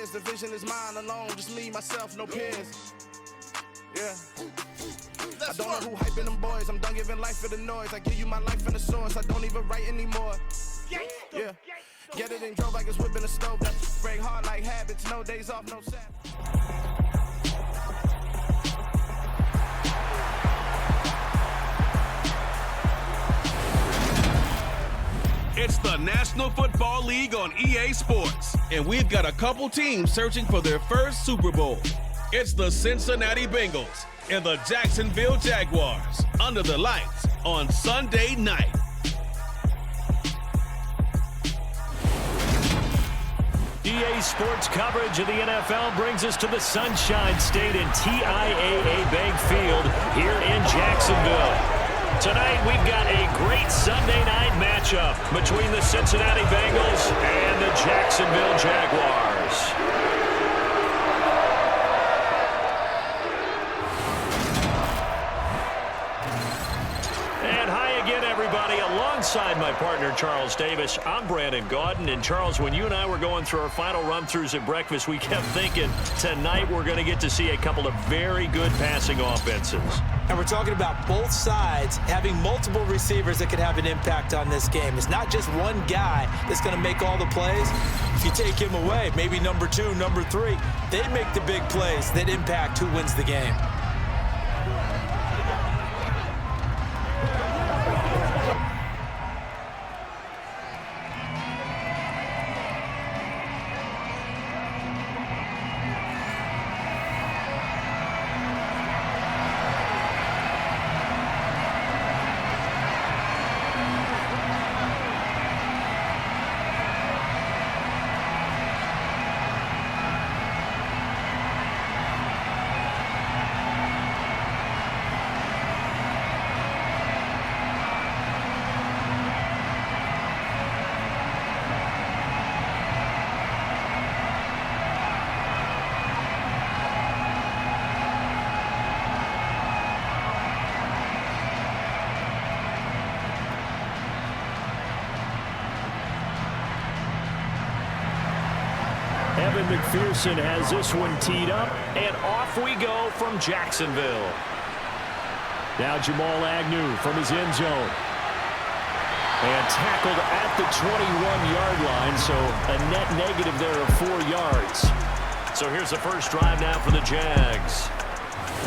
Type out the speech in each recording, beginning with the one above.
years. The vision is mine alone, just me, myself, no peers. Yeah. I don't know who hyping them boys. I'm done giving life for the noise. I give you my life in the source. I don't even write anymore. Yeah. Get it and drove like it's whipping a stove. That break hard like habits. No days off, no Sabbath. It's the National Football League on EA Sports, and we've got a couple teams searching for their first Super Bowl. It's the Cincinnati Bengals and the Jacksonville Jaguars under the lights on Sunday night. EA Sports coverage of the NFL brings us to the Sunshine State and TIAA Bank Field here in Jacksonville. Tonight, we've got a great Sunday night matchup between the Cincinnati Bengals and the Jacksonville Jaguars. And hi again, everybody. Alongside my partner, Charles Davis, I'm Brandon Gaudin. And Charles, when you and I were going through our final run-throughs at breakfast, we kept thinking tonight we're going to get to see a couple of very good passing offenses. And we're talking about both sides having multiple receivers that can have an impact on this game. It's not just one guy that's going to make all the plays. If you take him away, maybe number 2, number 3, they make the big plays that impact who wins the game. Evan McPherson has this one teed up, and off we go from Jacksonville. Now Jamal Agnew from his end zone. And tackled at the 21-yard line, so a net negative there of 4 yards. So here's the first drive now for the Jags.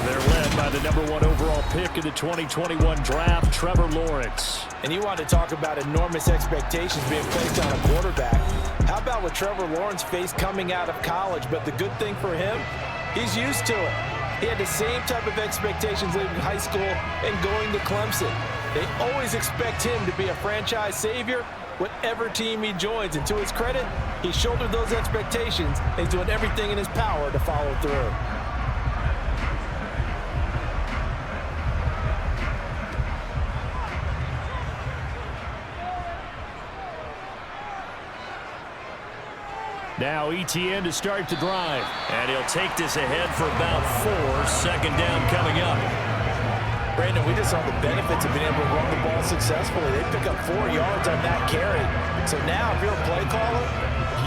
They're led by the #1 overall pick in the 2021 draft, Trevor Lawrence. And you want to talk about enormous expectations being placed on a quarterback. How about what Trevor Lawrence faced coming out of college? But the good thing for him, he's used to it. He had the same type of expectations leaving high school and going to Clemson. They always expect him to be a franchise savior, whatever team he joins. And to his credit, he shouldered those expectations and he's doing everything in his power to follow through. Now ETN to start the drive. And he'll take this ahead for about 4. Second down coming up. Brandon, we just saw the benefits of being able to run the ball successfully. They pick up 4 yards on that carry. So now if you're a play caller,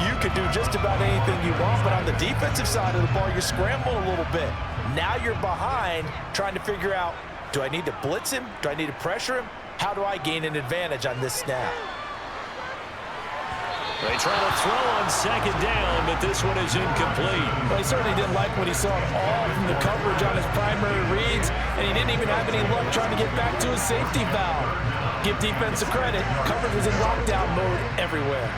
you can do just about anything you want. But on the defensive side of the ball, you're scrambling a little bit. Now you're behind trying to figure out, do I need to blitz him? Do I need to pressure him? How do I gain an advantage on this snap? They try to throw on second down, but this one is incomplete. Well, he certainly didn't like what he saw at all from the coverage on his primary reads, and he didn't even have any luck trying to get back to his safety valve. Give defensive credit. Coverage was in lockdown mode everywhere.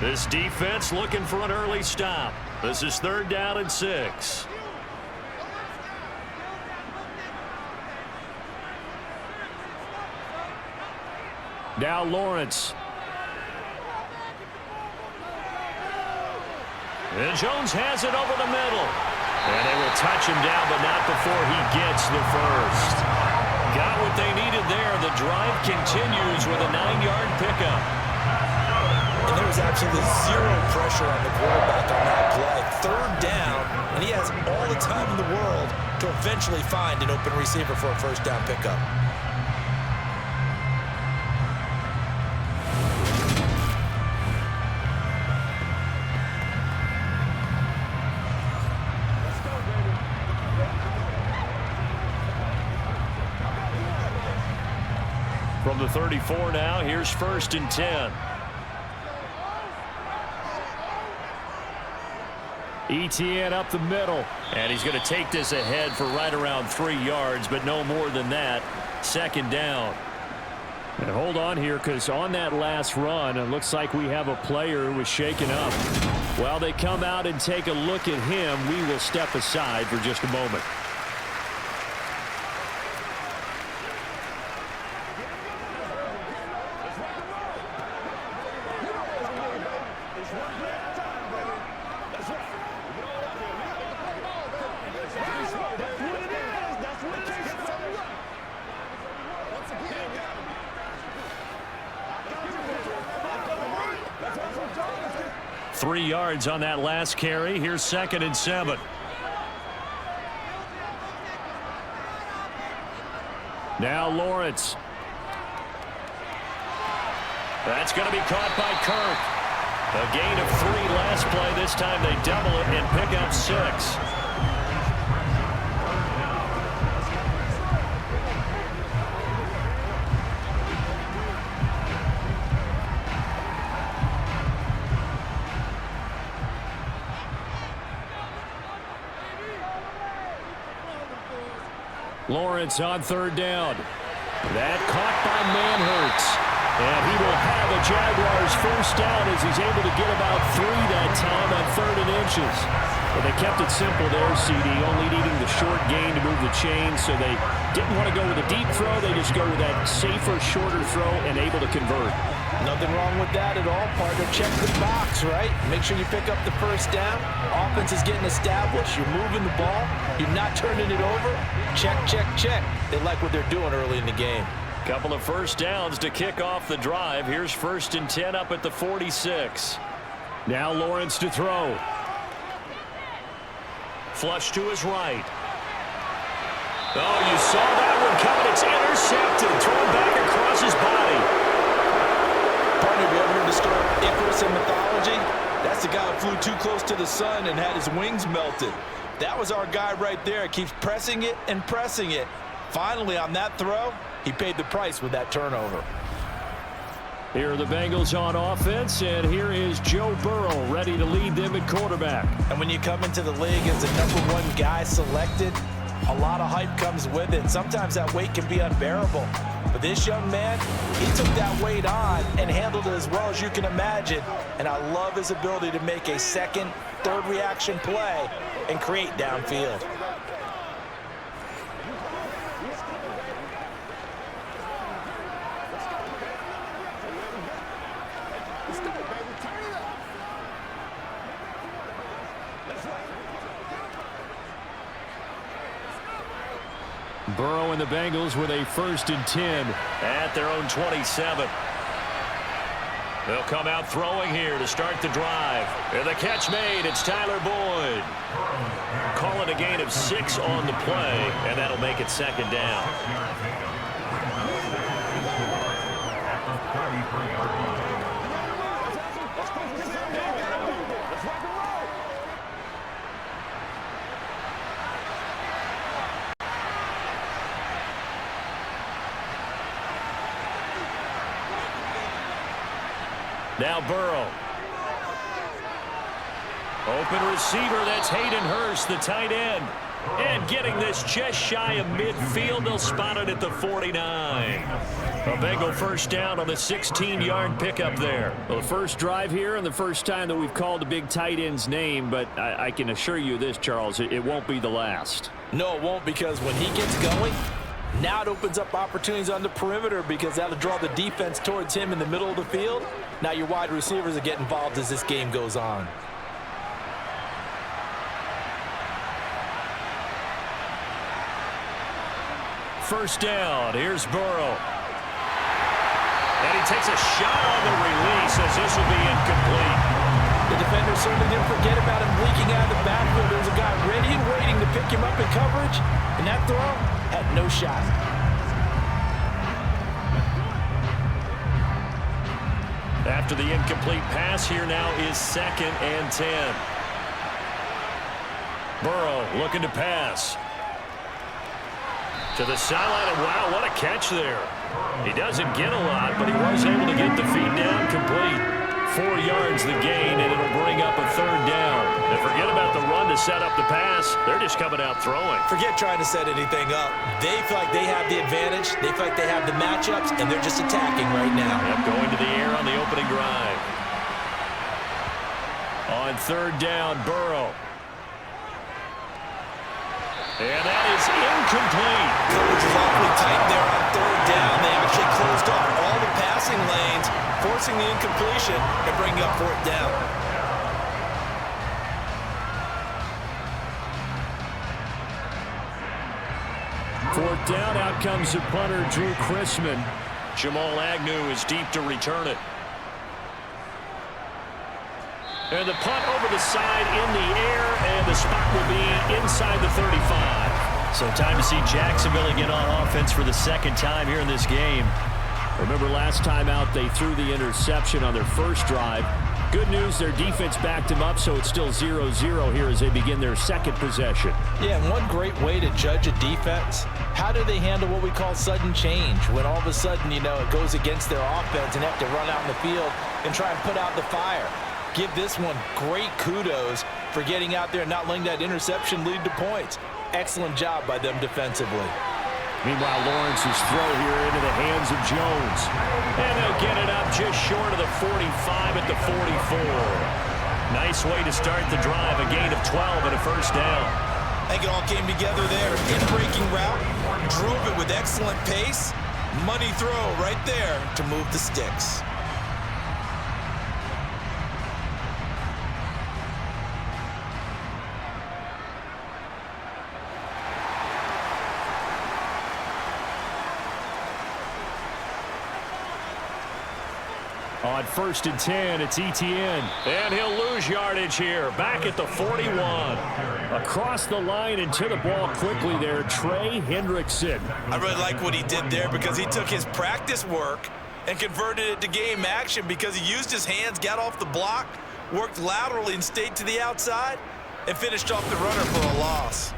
This defense looking for an early stop. This is 3rd down and 6. Now Lawrence. And Jones has it over the middle. And they will touch him down, but not before he gets the first. Got what they needed there. The drive continues with a 9-yard pickup. And there was absolutely zero pressure on the quarterback on that play. 3rd down, and he has all the time in the world to eventually find an open receiver for a 1st down pickup. From the 34 now, here's 1st and 10. ETN up the middle. And he's going to take this ahead for right around 3 yards, but no more than that. 2nd down. And hold on here, because on that last run, it looks like we have a player who was shaken up. While they come out and take a look at him, we will step aside for just a moment. Yards on that last carry. Here's 2nd and 7. Now Lawrence. That's going to be caught by Kirk. A gain of 3 last play. This time they double it and pick up 6. Lawrence on 3rd down. That caught by Manhurts. And he will have a Jaguars 1st down as he's able to get about 3 that time on 3rd and inches. But they kept it simple there, CD, only needing the short gain to move the chain, so they didn't want to go with a deep throw. They just go with that safer, shorter throw and able to convert. Nothing wrong with that at all, partner. Check the box, right? Make sure you pick up the 1st down. Offense is getting established. You're moving the ball. You're not turning it over. Check, check, check. They like what they're doing early in the game. Couple of 1st downs to kick off the drive. Here's 1st and 10 up at the 46. Now Lawrence to throw. Flush to his right. Oh, you saw that one coming. It's intercepted. Thrown back across his body. Partner, have you ever heard the story of Icarus in mythology? That's the guy who flew too close to the sun and had his wings melted. That was our guy right there. Keeps pressing it and pressing it. Finally, on that throw, he paid the price with that turnover. Here are the Bengals on offense, and here is Joe Burrow ready to lead them at quarterback. And when you come into the league as the #1 guy selected, a lot of hype comes with it. Sometimes that weight can be unbearable. But this young man, he took that weight on and handled it as well as you can imagine. And I love his ability to make a 2nd, 3rd reaction play and create downfield. Burrow and the Bengals with a 1st and 10 at their own 27. They'll come out throwing here to start the drive. And the catch made. It's Tyler Boyd. Call it a gain of 6 on the play, and that'll make it 2nd down. Now Burrow. Open receiver, that's Hayden Hurst, the tight end. And getting this just shy of midfield, they'll spot it at the 49. A Bengal 1st down on the 16-yard pickup there. Well, the first drive here and the first time that we've called a big tight end's name, but I can assure you this, Charles, it won't be the last. No, it won't, because when he gets going, now it opens up opportunities on the perimeter because that'll draw the defense towards him in the middle of the field. Now your wide receivers will get involved as this game goes on. First down, here's Burrow. And he takes a shot on the release as this will be incomplete. The defender certainly didn't forget about him leaking out of the backfield. There's a guy ready and waiting to pick him up in coverage, and that throw had no shot. After the incomplete pass, here now is 2nd and 10. Burrow looking to pass. To the sideline, and wow, what a catch there. He doesn't get a lot, but he was able to get the feed down complete. 4 yards the gain, and it'll bring up a 3rd down. And forget about the run to set up the pass. They're just coming out throwing. Forget trying to set anything up. They feel like they have the advantage. They feel like they have the matchups, and they're just attacking right now. Yep, going to the air on the opening drive. On 3rd down, Burrow. And that is incomplete. Coverage is awfully tight there on 3rd down. They actually closed off all the passing lanes, forcing the incompletion and bringing up 4th down. Fourth down, out comes the punter, Drew Chrisman. Jamal Agnew is deep to return it. And the punt over the side in the air, and the spot will be inside the 35. So time to see Jacksonville get on offense for the 2nd time here in this game. Remember last time out, they threw the interception on their first drive. Good news, their defense backed them up, so it's still 0-0 here as they begin their 2nd possession. Yeah, and one great way to judge a defense, how do they handle what we call sudden change? When all of a sudden, you know, it goes against their offense and have to run out in the field and try and put out the fire. Give this one great kudos for getting out there and not letting that interception lead to points. Excellent job by them defensively. Meanwhile, Lawrence's throw here into the hands of Jones. And they'll get it up just short of the 45 at the 44. Nice way to start the drive, a gain of 12 and a 1st down. I think it all came together there. In-breaking route, drove it with excellent pace. Money throw right there to move the sticks. On 1st and 10, it's Etienne. And he'll lose yardage here. Back at the 41. Across the line and to the ball quickly there, Trey Hendrickson. I really like what he did there because he took his practice work and converted it to game action because he used his hands, got off the block, worked laterally and stayed to the outside, and finished off the runner for a loss.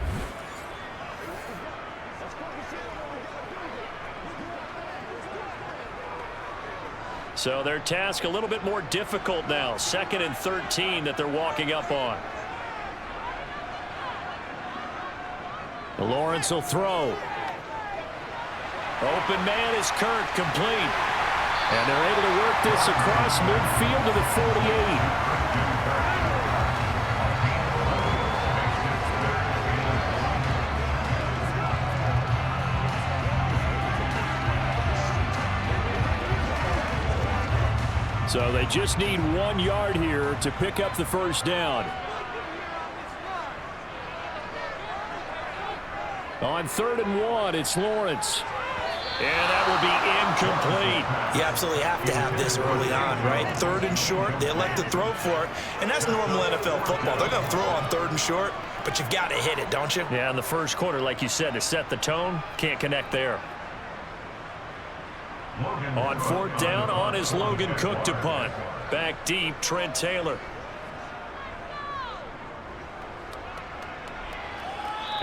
So their task a little bit more difficult now. 2nd and 13 that they're walking up on. Lawrence will throw. Open man is Kirk, complete. And they're able to work this across midfield to the 48. So they just need 1 yard here to pick up the 1st down. On 3rd and 1, it's Lawrence. And that will be incomplete. You absolutely have to have this early on, right? 3rd and short, they elect to throw for it. And that's normal NFL football. They're going to throw on 3rd and short, but you've got to hit it, don't you? Yeah, in the first quarter, like you said, to set the tone, can't connect there. On 4th down, on is Logan Cook to punt. Back deep, Trent Taylor.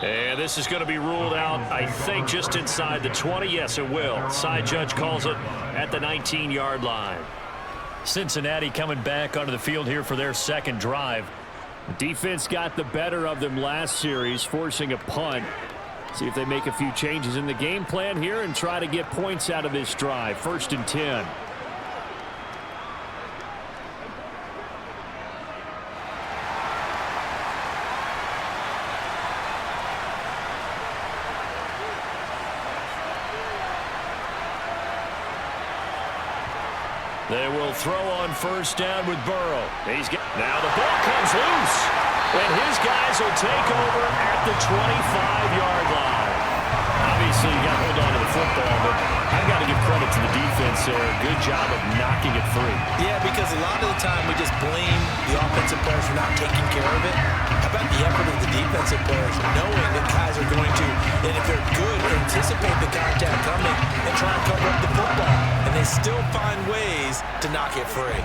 And this is going to be ruled out, I think, just inside the 20. Yes, it will. Side judge calls it at the 19-yard line. Cincinnati coming back onto the field here for their 2nd drive. The defense got the better of them last series, forcing a punt. See if they make a few changes in the game plan here and try to get points out of this drive. 1st and 10. They will throw on 1st down with Burrow. Now the ball comes loose. And his guys will take over at the 25-yard line. Obviously, you got to hold on to the football, but I've got to give credit to the defense there. Good job of knocking it free. Yeah, because a lot of the time we just blame the offensive players for not taking care of it. How about the effort of the defensive players, knowing that guys are going to, and if they're good, anticipate the contact coming and try and cover up the football. And they still find ways to knock it free.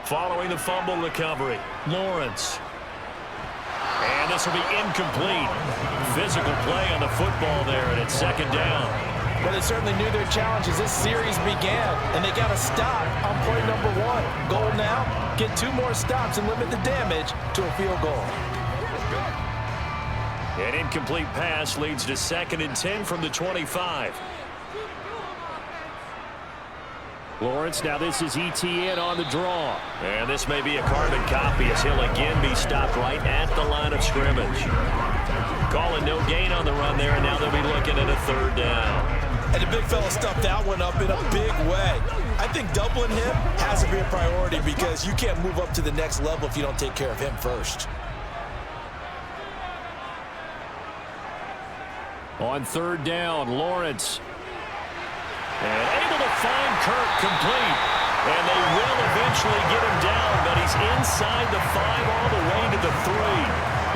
Following the fumble recovery, Lawrence. And this will be incomplete. Physical play on the football there, and it's second down. Well, they certainly knew their challenges. This series began, and they got to stop on play number 1. Goal now, get 2 more stops and limit the damage to a field goal. An incomplete pass leads to 2nd and 10 from the 25. Lawrence, now this is ETN on the draw. And this may be a carbon copy as he'll again be stopped right at the line of scrimmage. Calling no gain on the run there, and now they'll be looking at a 3rd down. And the big fella stuffed that one up in a big way. I think doubling him has to be a priority because you can't move up to the next level if you don't take care of him first. On 3rd down, Lawrence. And able to find Kirk complete. And they will eventually get him down, but he's inside the 5 all the way to the 3.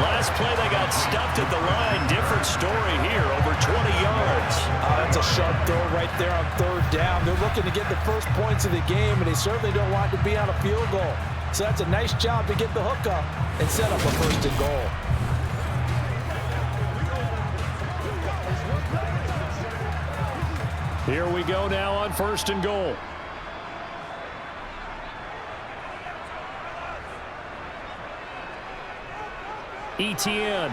Last play they got stuffed at the line. Different story here, over 20 yards. That's a sharp throw right there on 3rd down. They're looking to get the first points of the game, and they certainly don't want to be on a field goal. So that's a nice job to get the hook up and set up a 1st and goal. Here we go now on 1st and goal. ETN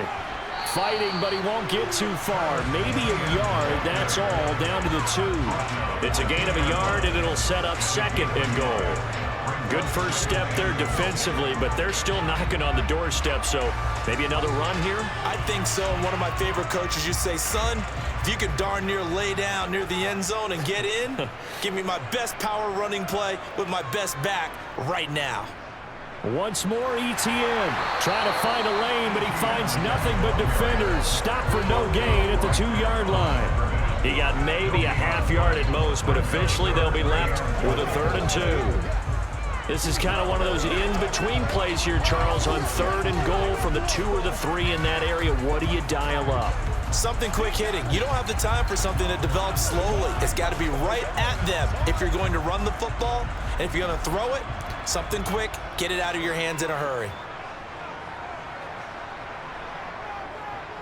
fighting, but he won't get too far. Maybe a yard, that's all, down to the 2. It's a gain of a yard, and it'll set up 2nd and goal. Good first step there defensively, but they're still knocking on the doorstep, so maybe another run here? I think so. And one of my favorite coaches, you say, son, if you could darn near lay down near the end zone and get in, give me my best power running play with my best back right now. Once more, ETN trying to find a lane, but he finds nothing but defenders. Stop for no gain at the 2-yard line. He got maybe a half yard at most, but officially they'll be left with a 3rd and 2. This is kind of one of those in-between plays here, Charles, on 3rd and goal from the 2 or the 3 in that area. What do you dial up? Something quick hitting. You don't have the time for something that develops slowly. It's got to be right at them if you're going to run the football. And if you're going to throw it, something quick, get it out of your hands in a hurry.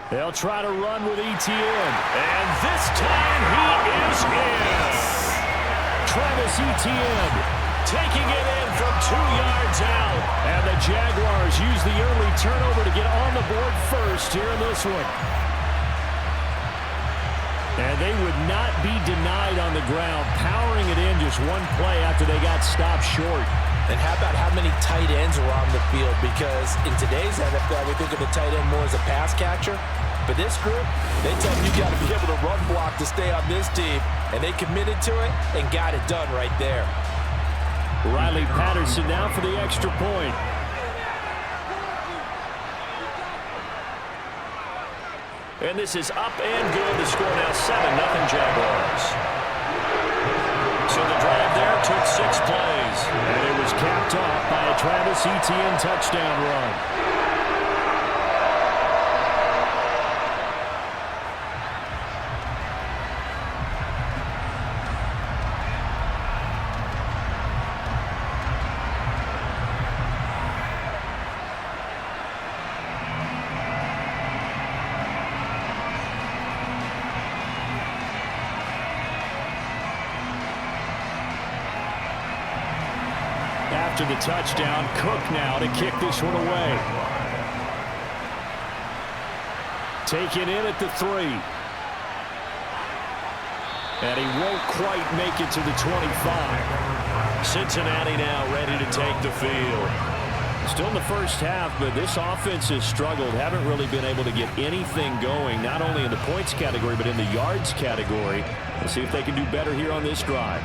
They'll try to run with ETN. And this time he is in. Travis Etienne taking it in from 2 yards out. And the Jaguars use the early turnover to get on the board first here in this one. And they would not be denied on the ground, powering it in just one play after they got stopped short. And how about how many tight ends were on the field? Because in today's NFL, we think of the tight end more as a pass catcher. But this group, they tell you got to be able to run block to stay on this team. And they committed to it and got it done right there. Riley Patterson now for the extra point. And this is up and good. The score now 7-0 Jaguars. So the drive there took 6 plays. And it was capped off by a Travis Etienne touchdown run. After the touchdown, Cook now to kick this one away. Taken in at the 3. And he won't quite make it to the 25. Cincinnati now ready to take the field. Still in the first half, but this offense has struggled. Haven't really been able to get anything going, not only in the points category, but in the yards category. We'll see if they can do better here on this drive.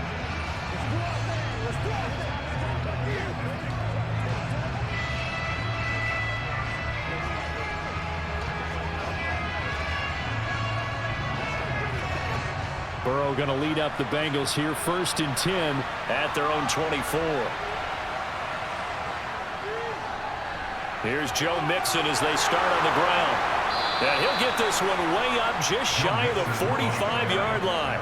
Burrow going to lead up the Bengals here, 1st and 10 at their own 24. Here's Joe Mixon as they start on the ground. And he'll get this one way up just shy of the 45-yard line.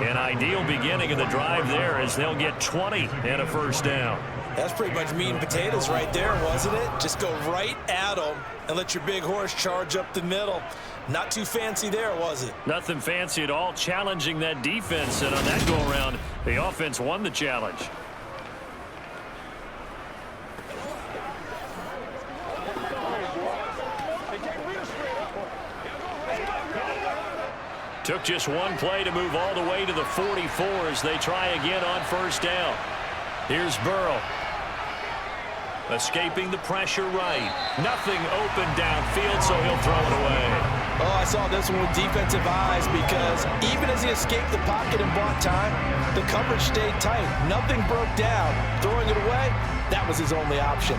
An ideal beginning of the drive there as they'll get 20 and a 1st down. That's pretty much meat and potatoes right there, wasn't it? Just go right at them and let your big horse charge up the middle. Not too fancy there, was it? Nothing fancy at all, challenging that defense. And on that go-around, the offense won the challenge. Took just one play to move all the way to the 44 as they try again on first down. Here's Burrow. Escaping the pressure right. Nothing open downfield, so he'll throw it away. Oh, I saw this one with defensive eyes because even as he escaped the pocket and bought time, the coverage stayed tight. Nothing broke down. Throwing it away, that was his only option.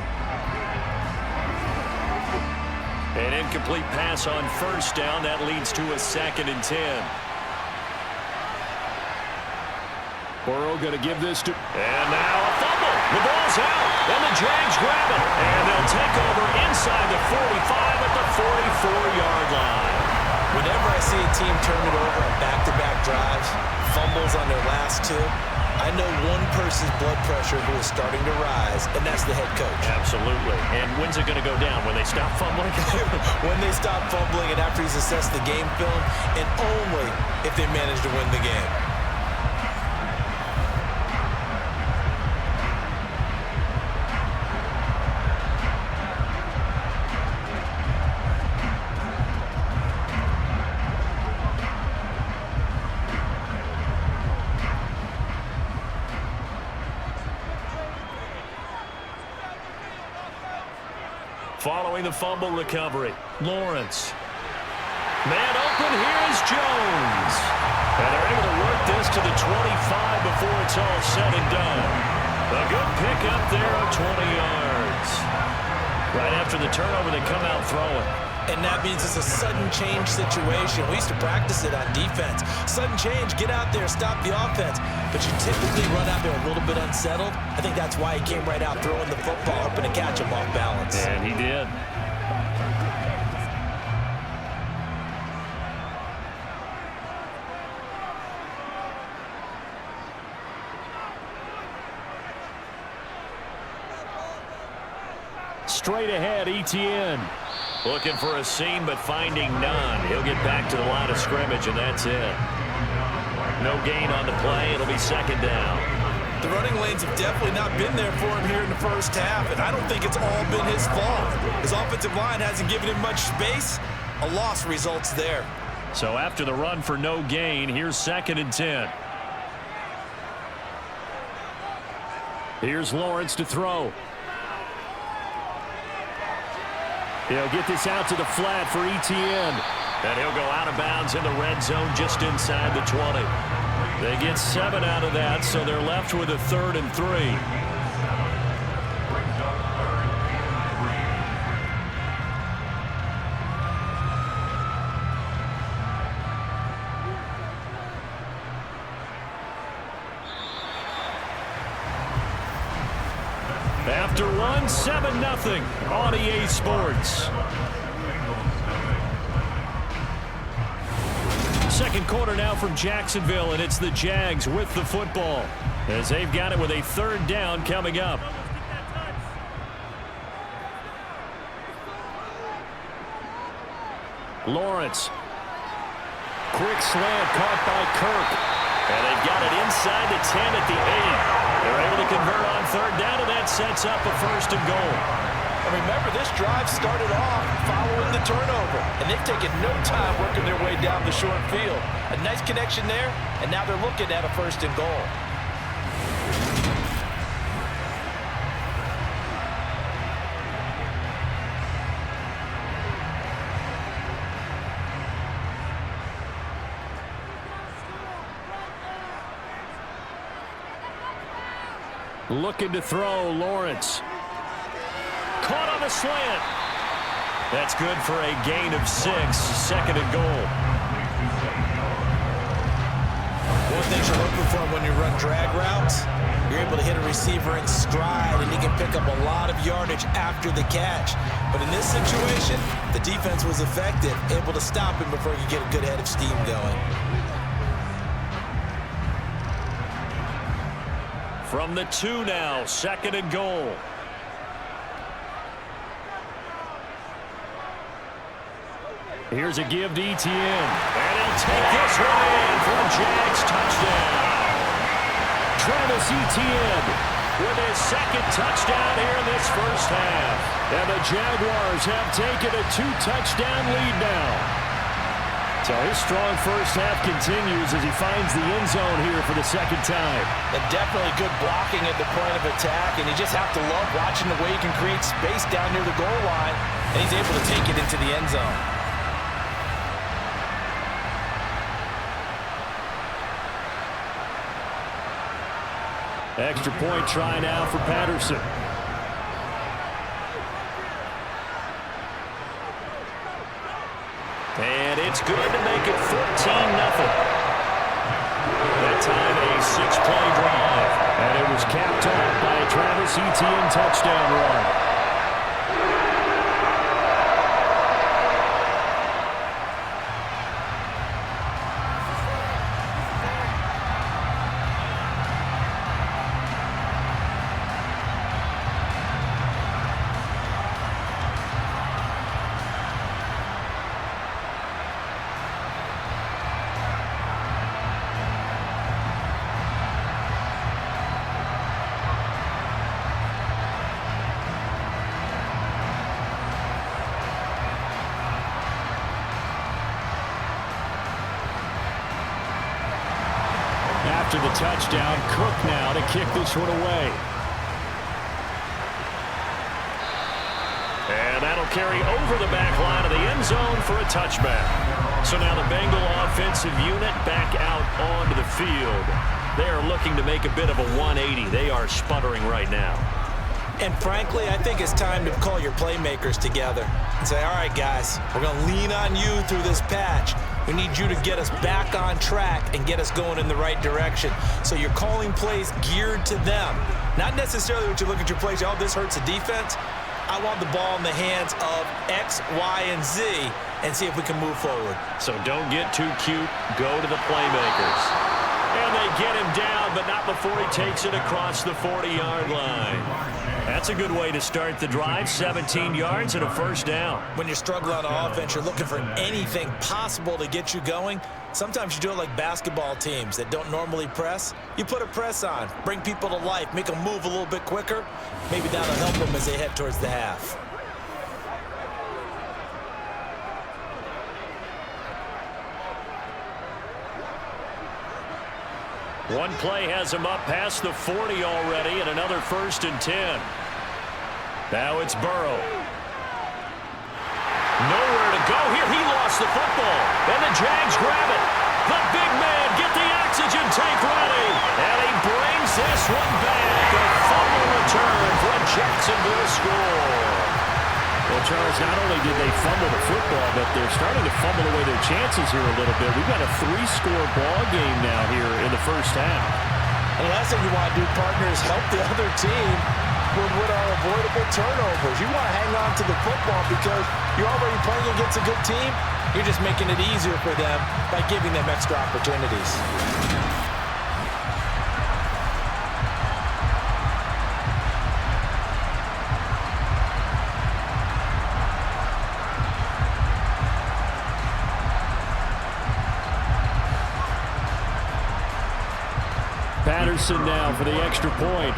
An incomplete pass on first down. That leads to a 2nd and 10. Burrow going to give this to... And now a fumble. The ball's out. And the Jags grab it. And they'll take over inside the 45 at the 44-yard line. Whenever I see a team turn it over on back-to-back drives, fumbles on their last two, I know one person's blood pressure who is starting to rise, and that's the head coach. Absolutely. And when's it going to go down? When they stop fumbling? When they stop fumbling and after he's assessed the game film, and only if they manage to win the game. Following the fumble recovery, Lawrence. Man open, here's Jones. And they're able to work this to the 25 before it's all said and done. A good pickup there of 20 yards. Right after the turnover, they come out throwing. And that means it's a sudden change situation. We used to practice it on defense. Sudden change, get out there, stop the offense. But you typically run out there a little bit unsettled. I think that's why he came right out throwing the football, hoping to catch him off balance. And he did. Straight ahead, ETN. Looking for a seam, but finding none. He'll get back to the line of scrimmage, and that's it. No gain on the play. It'll be 2nd down. The running lanes have definitely not been there for him here in the first half, and I don't think it's all been his fault. His offensive line hasn't given him much space. A loss results there. So after the run for no gain, here's 2nd and 10. Here's Lawrence to throw. He'll get this out to the flat for ETN. And he'll go out of bounds in the red zone just inside the 20. They get 7 out of that, so they're left with a 3rd and 3. After one, 7-0 on EA Sports. Second quarter now from Jacksonville, and it's the Jags with the football as they've got it with a 3rd down coming up. Lawrence. Quick slant caught by Kirk. And they've got it inside the 10 at the 8. They're able to convert on 3rd down, and that sets up a 1st and goal. And remember, this drive started off following the turnover, and they've taken no time working their way down the short field. A nice connection there, and now they're looking at a 1st and goal. Looking to throw, Lawrence. Caught on the slant. That's good for a gain of 6, 2nd and goal. One thing you're looking for when you run drag routes, you're able to hit a receiver in stride, and he can pick up a lot of yardage after the catch. But in this situation, the defense was effective, able to stop him before he could get a good head of steam going. From the 2 now, 2nd and goal. Here's a give to Etienne. And he'll take this one in for a Jags touchdown. Travis Etienne with his 2nd touchdown here in this first half. And the Jaguars have taken a 2-touchdown lead now. So his strong first half continues as he finds the end zone here for the 2nd time. And definitely good blocking at the point of attack, and you just have to love watching the way he can create space down near the goal line, and he's able to take it into the end zone. Extra point try now for Patterson. And it's good to make it 14-0. That time a 6-play drive. And it was capped off by a Travis Etienne touchdown run. After the touchdown, Cook now to kick this one away. And that'll carry over the back line of the end zone for a touchback. So now the Bengal offensive unit back out onto the field. They are looking to make a bit of a 180. They are sputtering right now. And frankly, I think it's time to call your playmakers together and say, all right, guys, we're going to lean on you through this patch. We need you to get us back on track and get us going in the right direction. So you're calling plays geared to them. Not necessarily what you look at your plays, oh, this hurts the defense. I want the ball in the hands of X, Y, and Z and see if we can move forward. So don't get too cute. Go to the playmakers. And they get him down, but not before he takes it across the 40-yard line. That's a good way to start the drive. 17 yards and a first down. When you're struggling on offense, you're looking for anything possible to get you going. Sometimes you do it like basketball teams that don't normally press. You put a press on, bring people to life, make them move a little bit quicker. Maybe that'll help them as they head towards the half. One play has him up past the 40 already, and another 1st and 10. Now it's Burrow. Nowhere to go here. He lost the football, and the Jags grab it. The big man, get the oxygen tank ready, and he brings this one back. A fumble return for a Jacksonville score. Well, Charles, not only did they fumble the football, but they're starting to fumble away their chances here a little bit. We've got a 3-score ball game now here in the first half. And the last thing you want to do, partner, is help the other team with what are avoidable turnovers. You want to hang on to the football because you're already playing against a good team. You're just making it easier for them by giving them extra opportunities. Patterson now for the extra point.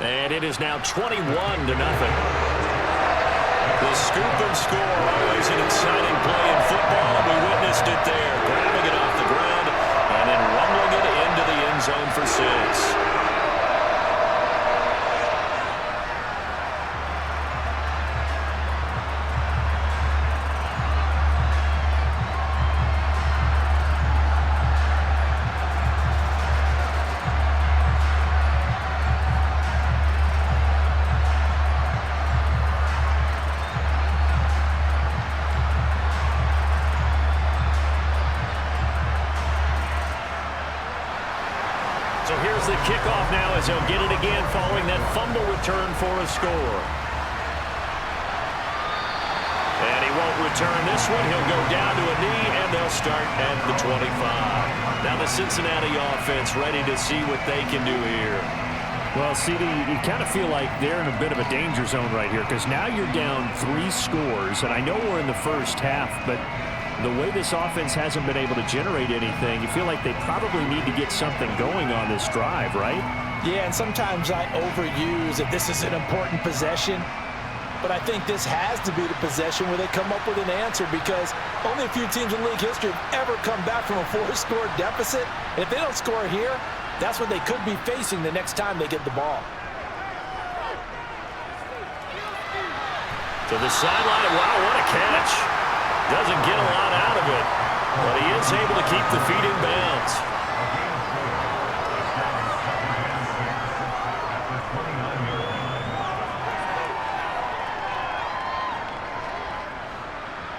And it is now 21-0. The scoop and score, always an exciting play in football. We witnessed it there, grabbing it off the ground and then rumbling it into the end zone for 6. So here's the kickoff now as he'll get it again following that fumble return for a score. And he won't won't return this one. He'll go down to a knee, and they'll start at the 25. Now the Cincinnati offense ready to see what they can do here. Well, CD, you kind of feel like they're in a bit of a danger zone right here because now you're down 3 scores, and I know we're in the first half, but the way this offense hasn't been able to generate anything, you feel like they probably need to get something going on this drive, right? Yeah, and sometimes I overuse that this is an important possession, but I think this has to be the possession where they come up with an answer because only a few teams in league history have ever come back from a 4-score deficit. And if they don't score here, that's what they could be facing the next time they get the ball. To the sideline. Wow, what a catch. Doesn't get a lot out of it, but he is able to keep the feet in bounds.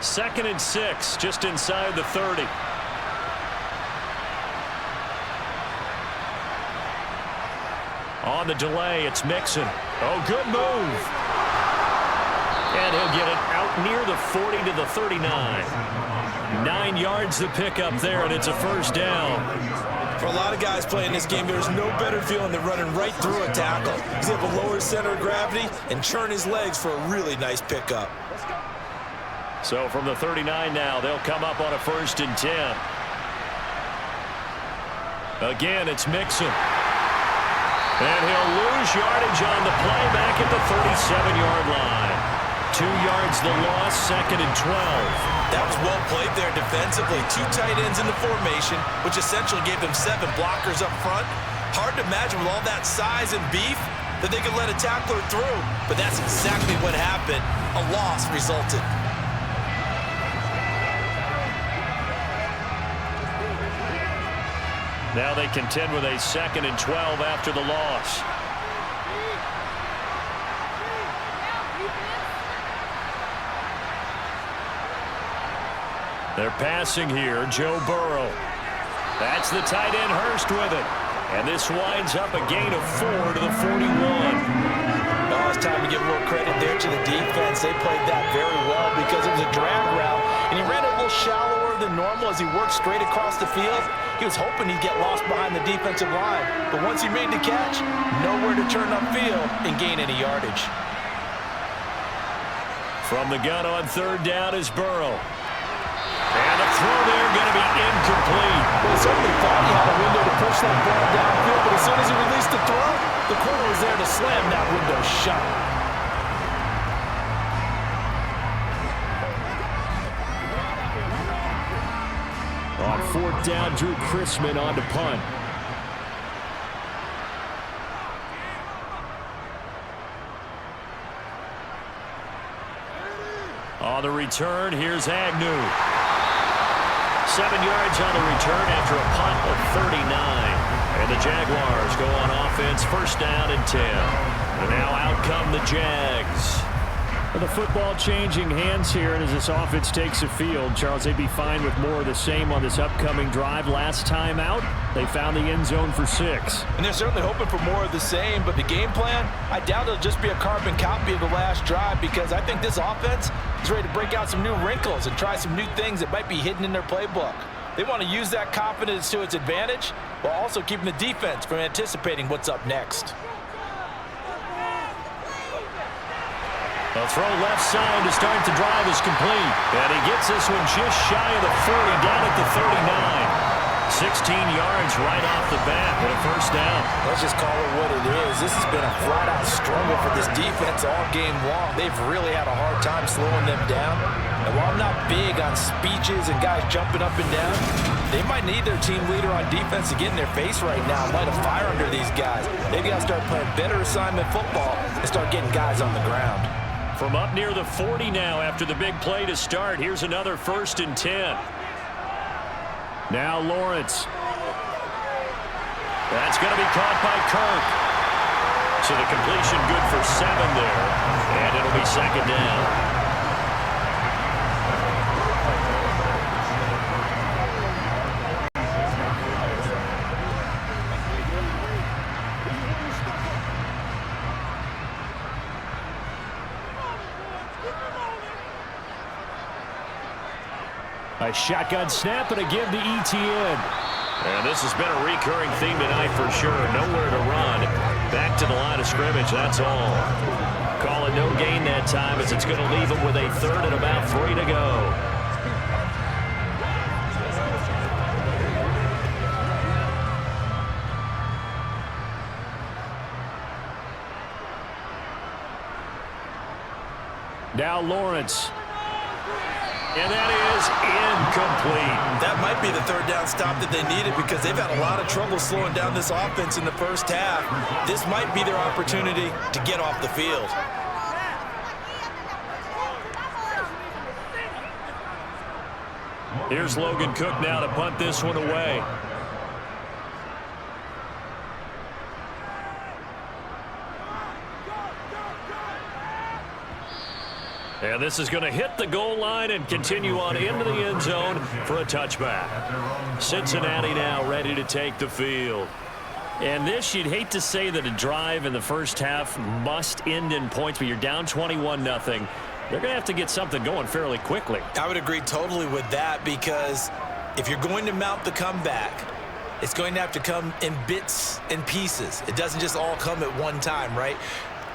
Second and 6, just inside the 30. On the delay, it's Mixon. Oh, good move. And he'll get it out near the 40 to the 39. 9 yards the pickup there, and it's a first down. For a lot of guys playing this game, there's no better feeling than running right through a tackle. He's able to lower his center of gravity and churn his legs for a really nice pickup. So from the 39 now, they'll come up on a 1st and 10. Again, it's Mixon. And he'll lose yardage on the play back at the 37-yard line. 2 yards the loss, 2nd and 12. That was well played there defensively. 2 tight ends in the formation, which essentially gave them 7 blockers up front. Hard to imagine with all that size and beef that they could let a tackler through. But that's exactly what happened. A loss resulted. Now they contend with a 2nd and 12 after the loss. They're passing here, Joe Burrow. That's the tight end, Hurst, with it. And this winds up a gain of 4 to the 41. Oh, it's time to give a little credit there to the defense. They played that very well because it was a drag route, and he ran a little shallower than normal as he worked straight across the field. He was hoping he'd get lost behind the defensive line, but once he made the catch, nowhere to turn upfield and gain any yardage. From the gun on 3rd down is Burrow. And the throw there going to be incomplete. Well, he certainly thought he had a window to push that ball downfield, but as soon as he released the throw, the corner was there to slam that window shut. On 4th down, Drew Chrisman on to punt. On the return, here's Agnew. 7 yards on the return after a punt of 39. And the Jaguars go on offense, 1st down and 10. And now out come the Jags. Well, the football changing hands here, and as this offense takes the field, Charles, they'd be fine with more of the same on this upcoming drive. Last time out, they found the end zone for 6. And they're certainly hoping for more of the same, but the game plan, I doubt it'll just be a carbon copy of the last drive because I think this offense is ready to break out some new wrinkles and try some new things that might be hidden in their playbook. They want to use that confidence to its advantage while also keeping the defense from anticipating what's up next. A throw left side to start the drive is complete. And he gets this one just shy of the 40, down at the 39. 16 yards right off the bat and a 1st down. Let's just call it what it is. This has been a flat-out struggle for this defense all game long. They've really had a hard time slowing them down. And while I'm not big on speeches and guys jumping up and down, they might need their team leader on defense to get in their face right now and light a fire under these guys. They've got to start playing better assignment football and start getting guys on the ground. From up near the 40 now after the big play to start, here's another 1st and 10. Now Lawrence. That's going to be caught by Kirk. So the completion good for 7 there, and it'll be 2nd down. A shotgun snap and a give to ETN. And this has been a recurring theme tonight for sure. Nowhere to run. Back to the line of scrimmage, that's all. Call it no gain that time as it's going to leave them with a third and about 3 to go. Now Lawrence. And that is incomplete. That might be the third down stop that they needed because they've had a lot of trouble slowing down this offense in the first half. This might be their opportunity to get off the field. Here's Logan Cook now to punt this one away. And this is going to hit the goal line and continue on into the end zone for a touchback. Cincinnati now ready to take the field. And this, you'd hate to say that a drive in the first half must end in points, but you're down 21-0. They're going to have to get something going fairly quickly. I would agree totally with that because if you're going to mount the comeback, it's going to have to come in bits and pieces. It doesn't just all come at one time, right?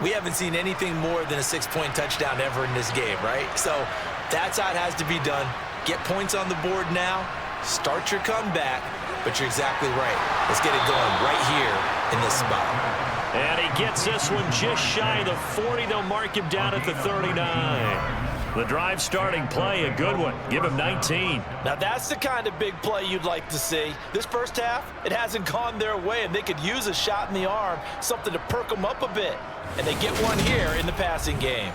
We haven't seen anything more than a 6-point touchdown ever in this game, right? So that's how it has to be done. Get points on the board now. Start your comeback. But you're exactly right. Let's get it going right here in this spot. And he gets this one just shy of the 40. They'll mark him down at the 39. The drive starting play, a good one. Give him 19. Now that's the kind of big play you'd like to see. This first half, it hasn't gone their way, and they could use a shot in the arm, something to perk them up a bit. And they get one here in the passing game.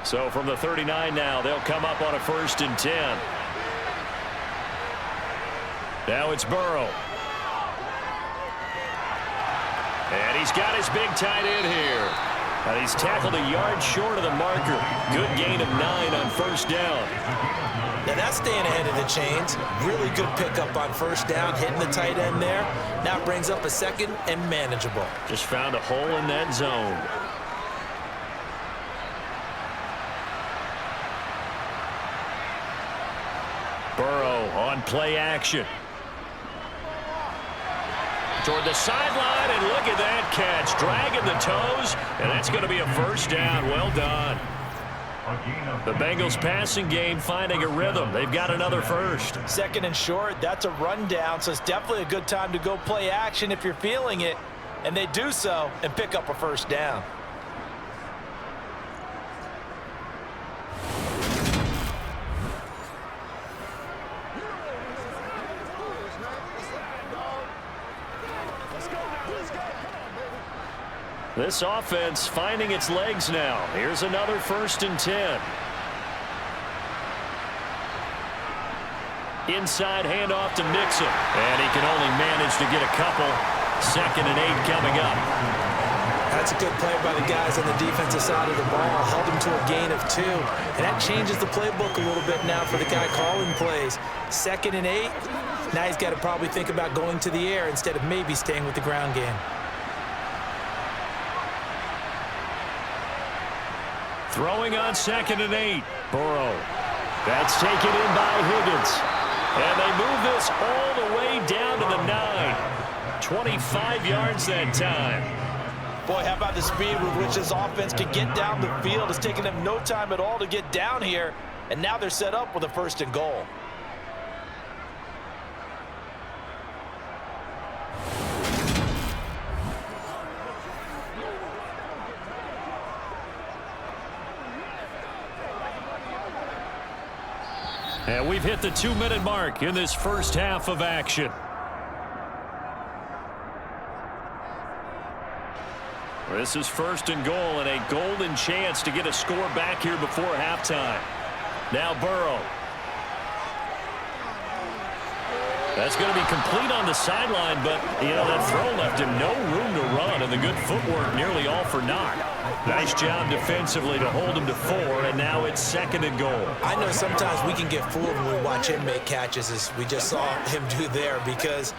So from the 39 now, they'll come up on a 1st and 10. Now it's Burrow. And he's got his big tight end here. And he's tackled a yard short of the marker. Good gain of 9 on 1st down. Now that's staying ahead of the chains. Really good pickup on 1st down, hitting the tight end there. Now it brings up a 2nd and manageable. Just found a hole in that zone. Burrow on play action. Toward the sideline, and look at that catch. Dragging the toes, and that's going to be a 1st down. Well done. The Bengals passing game finding a rhythm. They've got another 1st. 2nd and short, that's a rundown, so it's definitely a good time to go play action if you're feeling it. And they do so and pick up a 1st down. This offense finding its legs now. Here's another 1st and 10. Inside handoff to Mixon. And he can only manage to get a couple. 2nd and 8 coming up. That's a good play by the guys on the defensive side of the ball. Held him to a gain of 2. And that changes the playbook a little bit now for the guy calling plays. 2nd and 8. Now he's got to probably think about going to the air instead of maybe staying with the ground game. Throwing on 2nd and 8. Burrow. That's taken in by Higgins. And they move this all the way down to the 9. 25 yards that time. Boy, how about the speed with which this offense can get down the field? It's taken them no time at all to get down here. And now they're set up with a 1st and goal. And we've hit the 2-minute mark in this first half of action. This is 1st and goal and a golden chance to get a score back here before halftime. Now Burrow. That's going to be complete on the sideline, but, you know, that throw left him no room to run, and the good footwork nearly all for naught. Nice job defensively to hold him to 4, and now it's 2nd and goal. I know sometimes we can get fooled when we watch him make catches, as we just saw him do there, because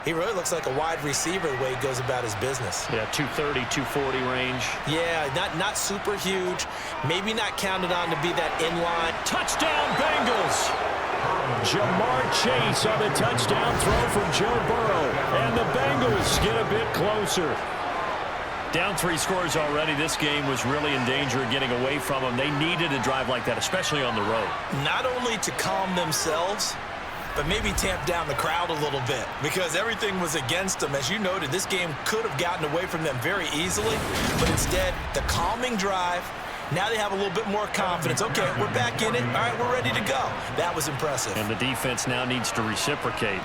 He really looks like a wide receiver the way he goes about his business. Yeah, 230, 240 range. Yeah, not super huge. Maybe not counted on to be that inline. Touchdown, Bengals! Jamar Chase on the touchdown throw from Joe Burrow. And the Bengals get a bit closer. Down 3 scores already. This game was really in danger of getting away from them. They needed a drive like that, especially on the road. Not only to calm themselves, but maybe tamp down the crowd a little bit because everything was against them. As you noted, this game could have gotten away from them very easily, but instead, the calming drive, now they have a little bit more confidence. Okay, we're back in it. All right, we're ready to go. That was impressive. And the defense now needs to reciprocate.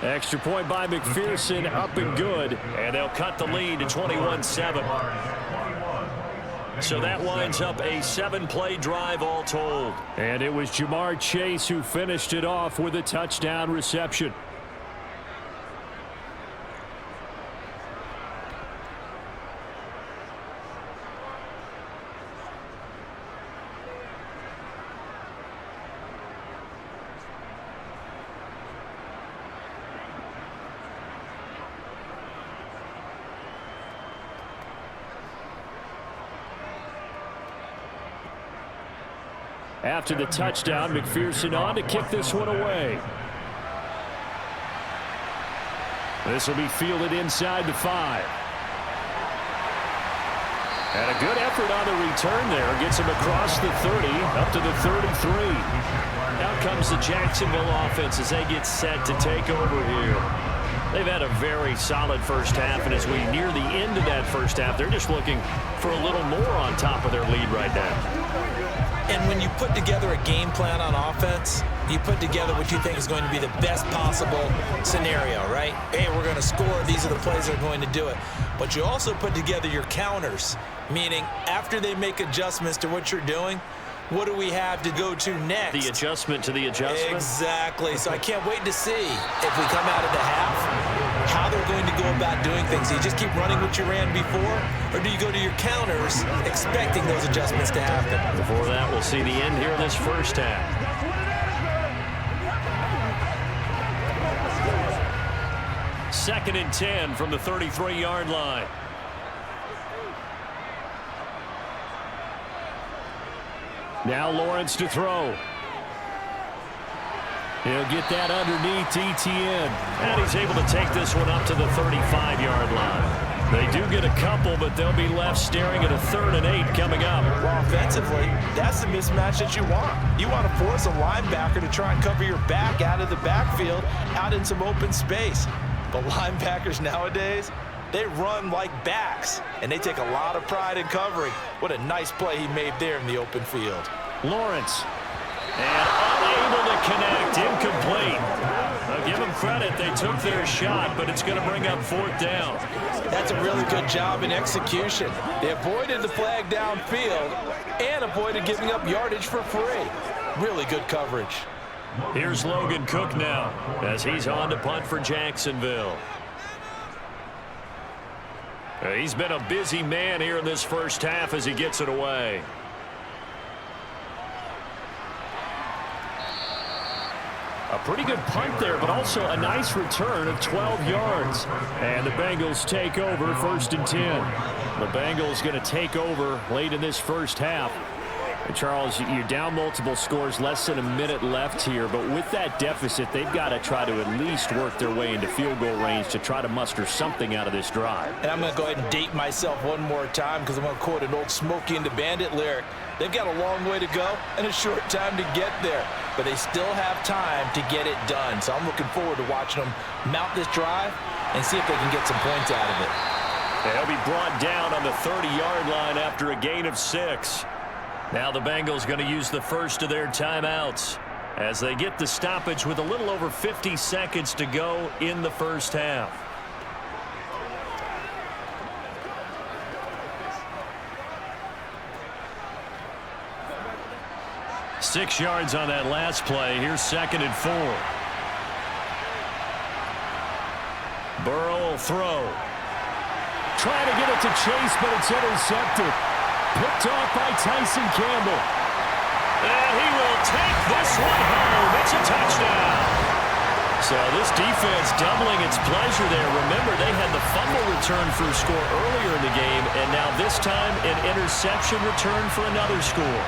Extra point by McPherson, up and good. And they'll cut the lead to 21-7. So that winds up a 7-play drive all told. And it was Jamar Chase who finished it off with a touchdown reception. After the touchdown, McPherson on to kick this one away. This will be fielded inside the 5. And a good effort on the return there. Gets him across the 30, up to the 33. Out comes the Jacksonville offense as they get set to take over here. They've had a very solid first half, and as we near the end of that first half, they're just looking for a little more on top of their lead right now. And when you put together a game plan on offense, you put together what you think is going to be the best possible scenario, right? Hey, we're going to score. These are the plays that are going to do it. But you also put together your counters, meaning after they make adjustments to what you're doing, what do we have to go to next? The adjustment to the adjustment? Exactly. So I can't wait to see if we come out of the half, how they're going to go about doing things. Do you just keep running what you ran before, or do you go to your counters expecting those adjustments to happen? Before that, we'll see the end here in this first half. Second and 10 from the 33-yard line. Now Lawrence to throw. He'll get that underneath Etienne. And he's able to take this one up to the 35-yard line. They do get a couple, but they'll be left staring at a 3rd and 8 coming up. Well, offensively, that's the mismatch that you want. You want to force a linebacker to try and cover your back out of the backfield, out in some open space. But linebackers nowadays, they run like backs, and they take a lot of pride in covering. What a nice play he made there in the open field. Lawrence. And unable to connect, incomplete. I'll give them credit, they took their shot, but it's going to bring up 4th down. That's a really good job in execution. They avoided the flag downfield and avoided giving up yardage for free. Really good coverage. Here's Logan Cook now as he's on to punt for Jacksonville. He's been a busy man here in this first half as he gets it away. A pretty good punt there, but also a nice return of 12 yards. And the Bengals take over 1st and 10. The Bengals going to take over late in this first half. And Charles, you're down multiple scores, less than a minute left here. But with that deficit, they've got to try to at least work their way into field goal range to try to muster something out of this drive. And I'm going to go ahead and date myself one more time because I'm going to quote an old Smokey and the Bandit lyric. They've got a long way to go and a short time to get there. But they still have time to get it done. So I'm looking forward to watching them mount this drive and see if they can get some points out of it. They'll be brought down on the 30-yard line after a gain of 6. Now the Bengals going to use the first of their timeouts as they get the stoppage with a little over 50 seconds to go in the first half. Six yards on that last play. Here's 2nd and 4. Burrow will throw. Trying to get it to Chase, but it's intercepted. Picked off by Tyson Campbell. And he will take this one home. It's a touchdown. So this defense doubling its pleasure there. Remember, they had the fumble return for a score earlier in the game, and now this time an interception return for another score.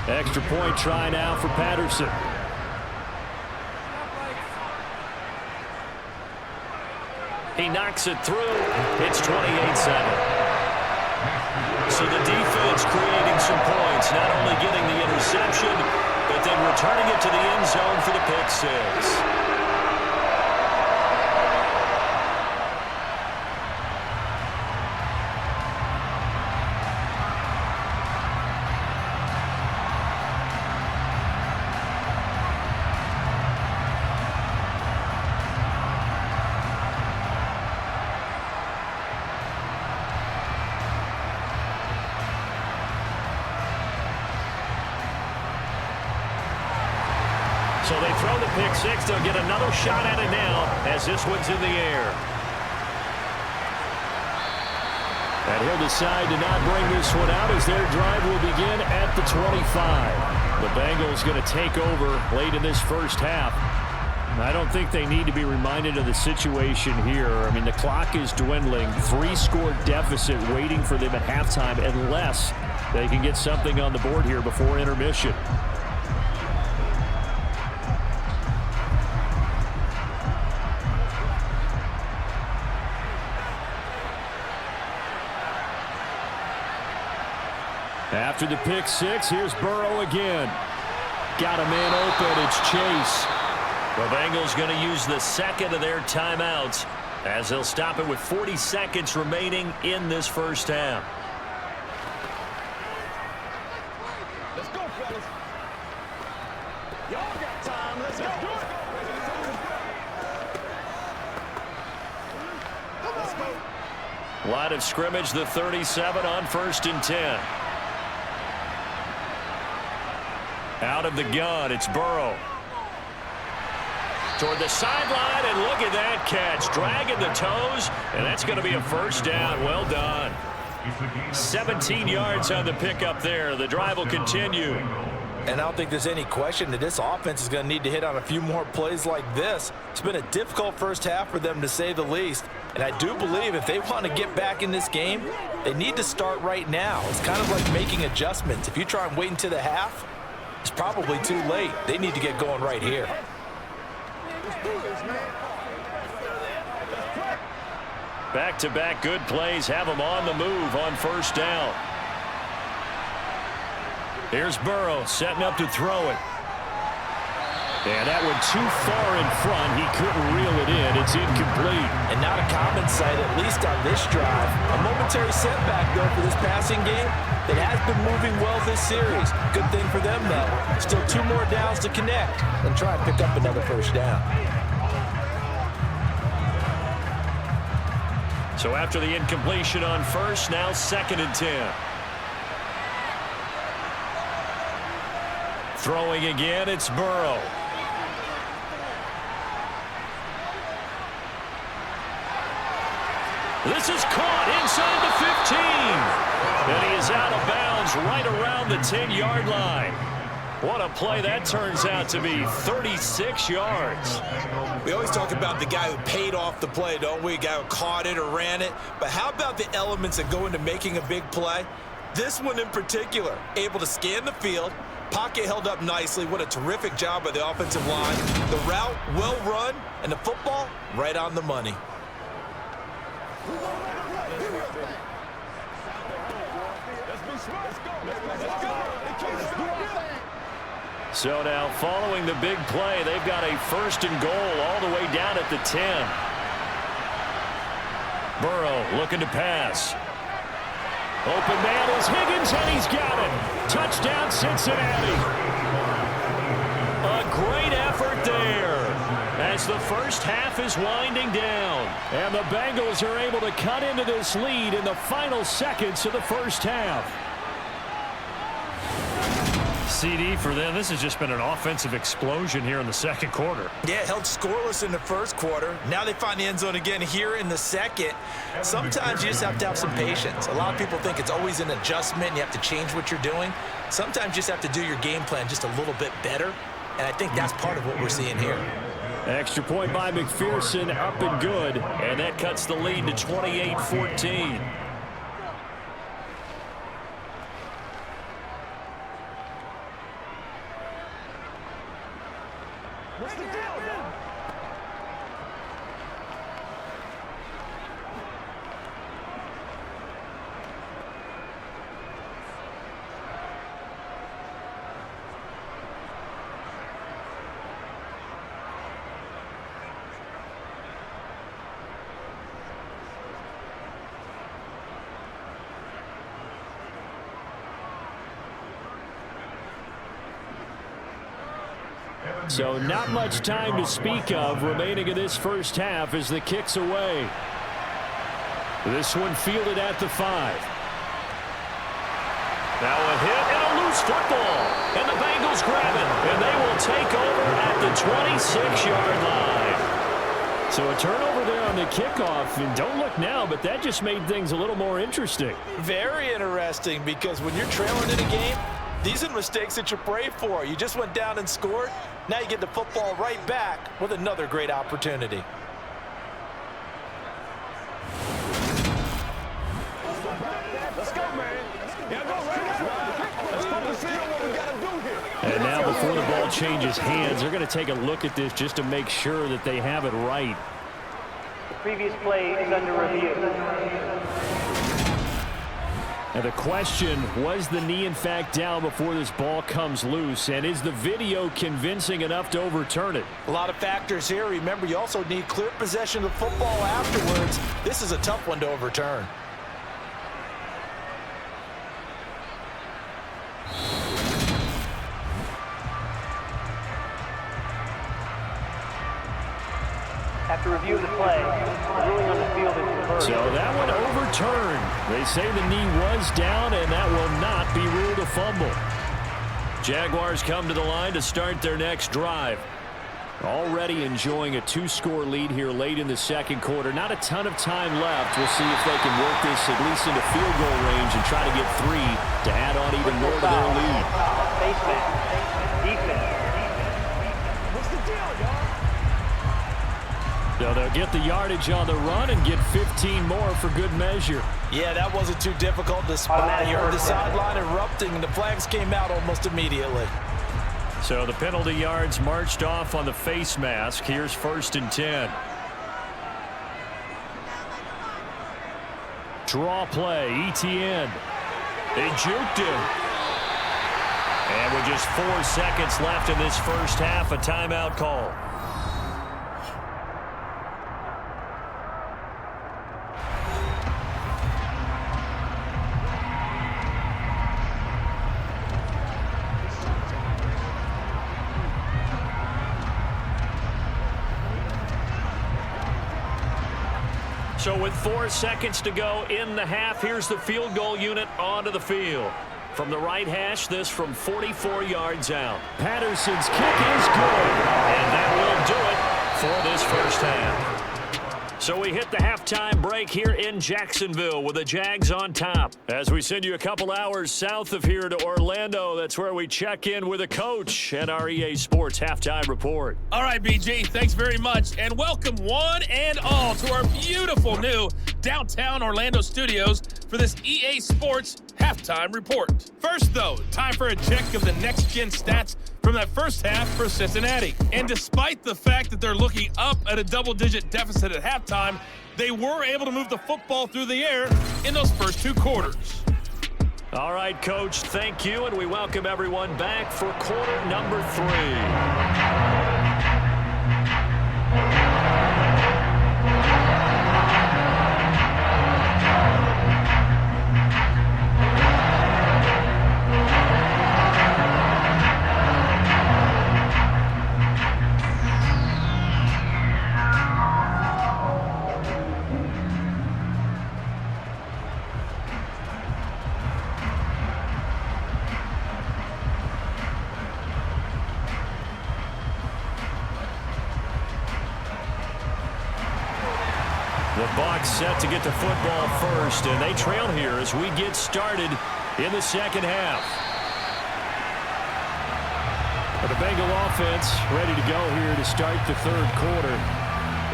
Extra point try now for Patterson. He knocks it through. It's 28-7. So the defense creating some points, not only getting the interception, but then returning it to the end zone for the pick six. So they throw the pick six. They'll get another shot at it now as this one's in the air. And he'll decide to not bring this one out as their drive will begin at the 25. The Bengals going to take over late in this first half. I don't think they need to be reminded of the situation here. I mean, the clock is dwindling. 3-score deficit waiting for them at halftime unless they can get something on the board here before intermission. After the pick six, here's Burrow again. Got a man open. It's Chase. The Bengals going to use the second of their timeouts as they'll stop it with 40 seconds remaining in this first half. Let's go, fellas. Y'all got time. Let's go. Let's go. Line of scrimmage, the 37 on 1st and 10. Out of the gun, it's Burrow. Toward the sideline, and look at that catch. Dragging the toes, and that's going to be a first down. Well done. 17 yards on the pickup there. The drive will continue. And I don't think there's any question that this offense is going to need to hit on a few more plays like this. It's been a difficult first half for them, to say the least. And I do believe if they want to get back in this game, they need to start right now. It's kind of like making adjustments. If you try and wait until the half, it's probably too late. They need to get going right here. Back-to-back good plays have them on the move on first down. Here's Burrow setting up to throw it. And that one too far in front. He couldn't reel it in. It's incomplete. And not a common sight, at least on this drive. A momentary setback, though, for this passing game that has been moving well this series. Good thing for them, though. Still 2 more downs to connect and try and pick up another first down. So after the incompletion on first, now 2nd and 10. Throwing again, it's Burrow. This is caught inside the 15. And he is out of bounds right around the 10-yard line. What a play that turns out to be, 36 yards. We always talk about the guy who paid off the play, don't we? A guy who caught it or ran it. But how about the elements that go into making a big play? This one in particular, able to scan the field, pocket held up nicely. What a terrific job by the offensive line. The route well run, and the football right on the money. So now following the big play, they've got a 1st and goal all the way down at the 10. Burrow looking to pass. Open man is Higgins, and he's got it. Touchdown, Cincinnati. A great effort there as the first half is winding down. And the Bengals are able to cut into this lead in the final seconds of the first half. CD for them. This has just been an offensive explosion here in the second quarter. Yeah, held scoreless in the first quarter. Now they find the end zone again here in the second. Sometimes you just have to have some patience. A lot of people think it's always an adjustment and you have to change what you're doing. Sometimes you just have to do your game plan just a little bit better, and I think that's part of what we're seeing here. Extra point by McPherson, up and good, and that cuts the lead to 28-14. What's the deal, man? So not much time to speak of remaining in this first half as the kick's away. This one fielded at the 5. Now a hit and a loose football. And the Bengals grab it. And they will take over at the 26-yard line. So a turnover there on the kickoff. And don't look now, but that just made things a little more interesting. Very interesting, because when you're trailing in a game, these are the mistakes that you pray for. You just went down and scored. Now you get the football right back with another great opportunity. Let's go, man. Yeah, go right. Let's focus in on what we got to do here. And now before the ball changes hands, they're going to take a look at this just to make sure that they have it right. The previous play is under review. And the question, was the knee in fact down before this ball comes loose? And is the video convincing enough to overturn it? A lot of factors here. Remember, you also need clear possession of the football afterwards. This is a tough one to overturn. After review of the play, the ruling on the field is reversed. So that one overturned. They say the knee was down, and that will not be ruled a fumble. Jaguars come to the line to start their next drive. Already enjoying a 2-score lead here late in the second quarter. Not a ton of time left. We'll see if they can work this at least into field goal range and try to get 3 to add on even more to their lead. Face mask. Defense. What's the deal, y'all? So they'll get the yardage on the run and get 15 more for good measure. Yeah, that wasn't too difficult to spot. You heard the sideline erupting, and the flags came out almost immediately. So the penalty yards marched off on the face mask. Here's 1st and 10. Draw play, ETN. They juked him. And with just 4 seconds left in this first half, a timeout call. So with 4 seconds to go in the half, here's the field goal unit onto the field. From the right hash, this from 44 yards out. Patterson's kick is good. And that will do it for this first half. So we hit the halftime break here in Jacksonville with the Jags on top. As we send you a couple hours south of here to Orlando, that's where we check in with a coach and our EA Sports halftime report. All right, BG, thanks very much, and welcome one and all to our beautiful new downtown Orlando studios for this EA Sports halftime report. First, though, time for a check of the next-gen stats from that first half for Cincinnati. And despite the fact that they're looking up at a double-digit deficit at halftime, they were able to move the football through the air in those first 2 quarters. All right, Coach, thank you, and we welcome everyone back for quarter number 3. The Bucs set to get the football first, and they trail here as we get started in the second half. But the Bengal offense ready to go here to start the third quarter.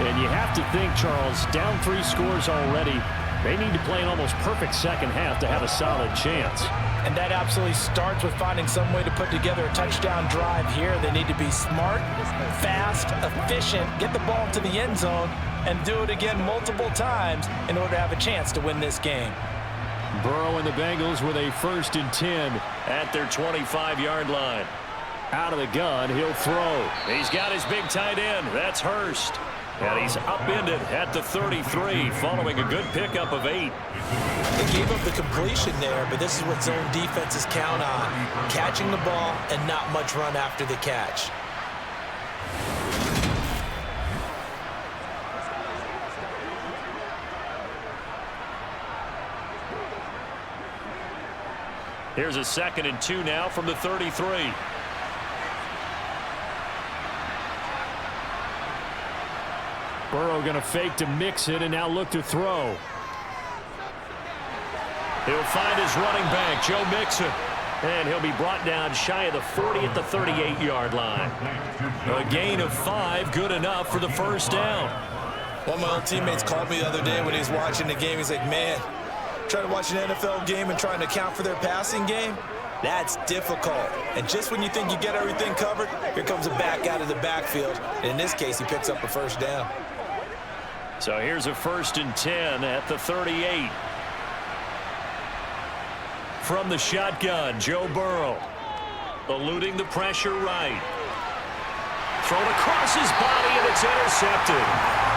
And you have to think, Charles, down 3 scores already. They need to play an almost perfect second half to have a solid chance. And that absolutely starts with finding some way to put together a touchdown drive here. They need to be smart, fast, efficient, get the ball to the end zone, and do it again multiple times in order to have a chance to win this game. Burrow and the Bengals with a 1st and 10 at their 25-yard line. Out of the gun, he'll throw. He's got his big tight end. That's Hurst. And he's upended at the 33 following a good pickup of 8. They gave up the completion there, but this is what zone defenses count on. Catching the ball and not much run after the catch. Here's a 2nd and 2 now from the 33. Burrow going to fake to mix it and now look to throw. He'll find his running back, Joe Mixon. And he'll be brought down shy of the 40 at the 38-yard line. A gain of 5, good enough for the first down. One of my old teammates called me the other day when he was watching the game. He's like, man, trying to watch an NFL game and trying to account for their passing game, that's difficult. And just when you think you get everything covered, here comes a back out of the backfield. And in this case, he picks up a first down. So here's a 1st and 10 at the 38. From the shotgun, Joe Burrow. Eluding the pressure right. Thrown across his body, and it's intercepted.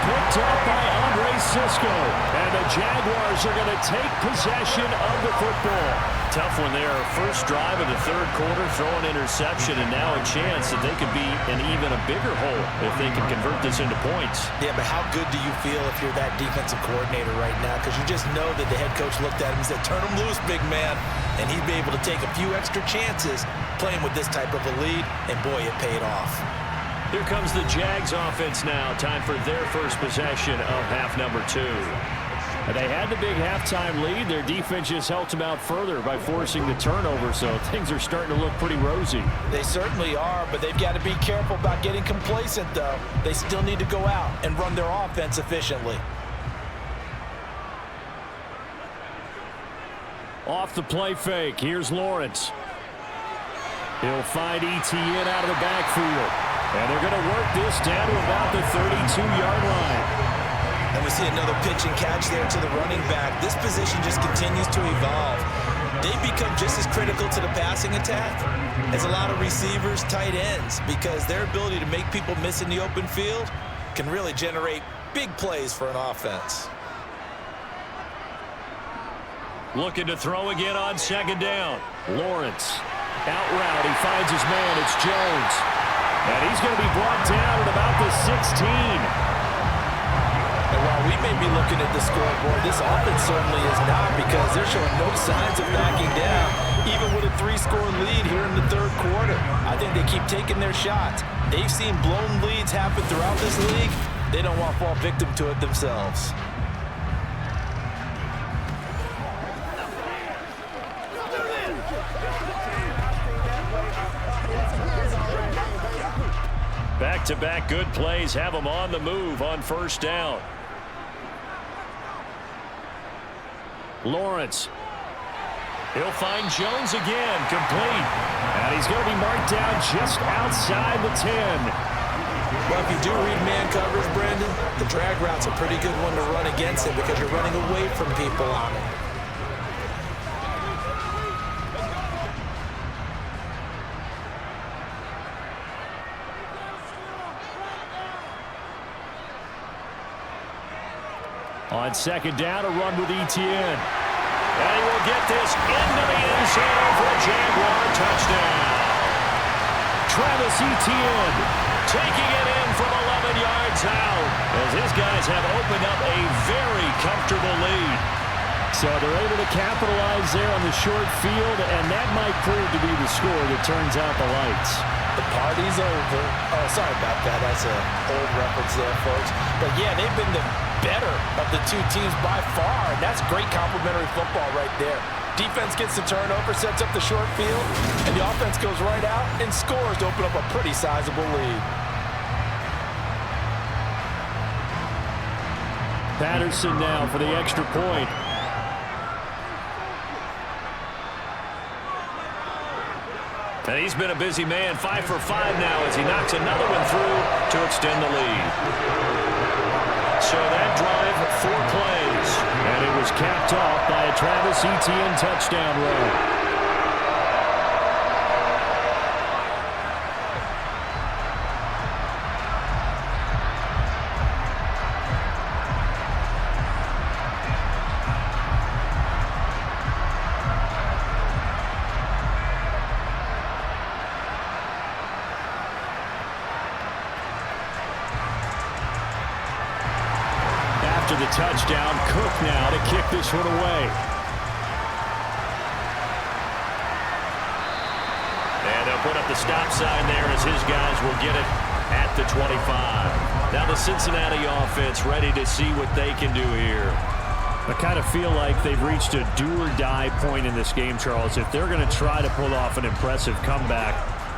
Picked up by Andre Cisco. And the Jaguars are going to take possession of the football. Tough one there. First drive of the third quarter, throw an interception, and now a chance that they could be in even a bigger hole if they can convert this into points. Yeah, but how good do you feel if you're that defensive coordinator right now? Because you just know that the head coach looked at him and said, turn him loose, big man. And he'd be able to take a few extra chances playing with this type of a lead, and boy, it paid off. Here comes the Jags offense now. Time for their first possession of half number 2. They had the big halftime lead. Their defense just helped them out further by forcing the turnover, so things are starting to look pretty rosy. They certainly are, but they've got to be careful about getting complacent, though. They still need to go out and run their offense efficiently. Off the play fake, here's Lawrence. He'll find Etienne out of the backfield. And they're going to work this down to about the 32-yard line. And we see another pitch and catch there to the running back. This position just continues to evolve. They've become just as critical to the passing attack as a lot of receivers, tight ends, because their ability to make people miss in the open field can really generate big plays for an offense. Looking to throw again on 2nd down. Lawrence. Out route. He finds his man. It's Jones. And he's going to be brought down at about the 16. And while we may be looking at the scoreboard, this offense certainly is not, because they're showing no signs of backing down, even with a 3-score lead here in the third quarter. I think they keep taking their shots. They've seen blown leads happen throughout this league. They don't want to fall victim to it themselves. Back-to-back good plays have them on the move on first down. Lawrence. He'll find Jones again, complete. And he's going to be marked down just outside the 10. Well, if you do read man coverage, Brandon, the drag route's a pretty good one to run against it because you're running away from people on it. On 2nd down, a run with Etienne. And he will get this into the end zone for a Jaguar touchdown. Travis Etienne taking it in from 11 yards out as his guys have opened up a very comfortable lead. So they're able to capitalize there on the short field, and that might prove to be the score that turns out the lights. The party's over. Oh, sorry about that. That's an old reference there, folks. But, yeah, they've been the better of the two teams by far, and that's great complementary football right there. Defense gets the turnover, sets up the short field, and the offense goes right out and scores to open up a pretty sizable lead. Patterson now for the extra point. And he's been a busy man, 5 for 5 now as he knocks another one through to extend the lead. So that drive, 4 plays. And it was capped off by a Travis Etienne touchdown run. After the touchdown, Cook now to kick this one away. And they'll put up the stop sign there as his guys will get it at the 25. Now the Cincinnati offense ready to see what they can do here. I kind of feel like they've reached a do-or-die point in this game, Charles. If they're going to try to pull off an impressive comeback,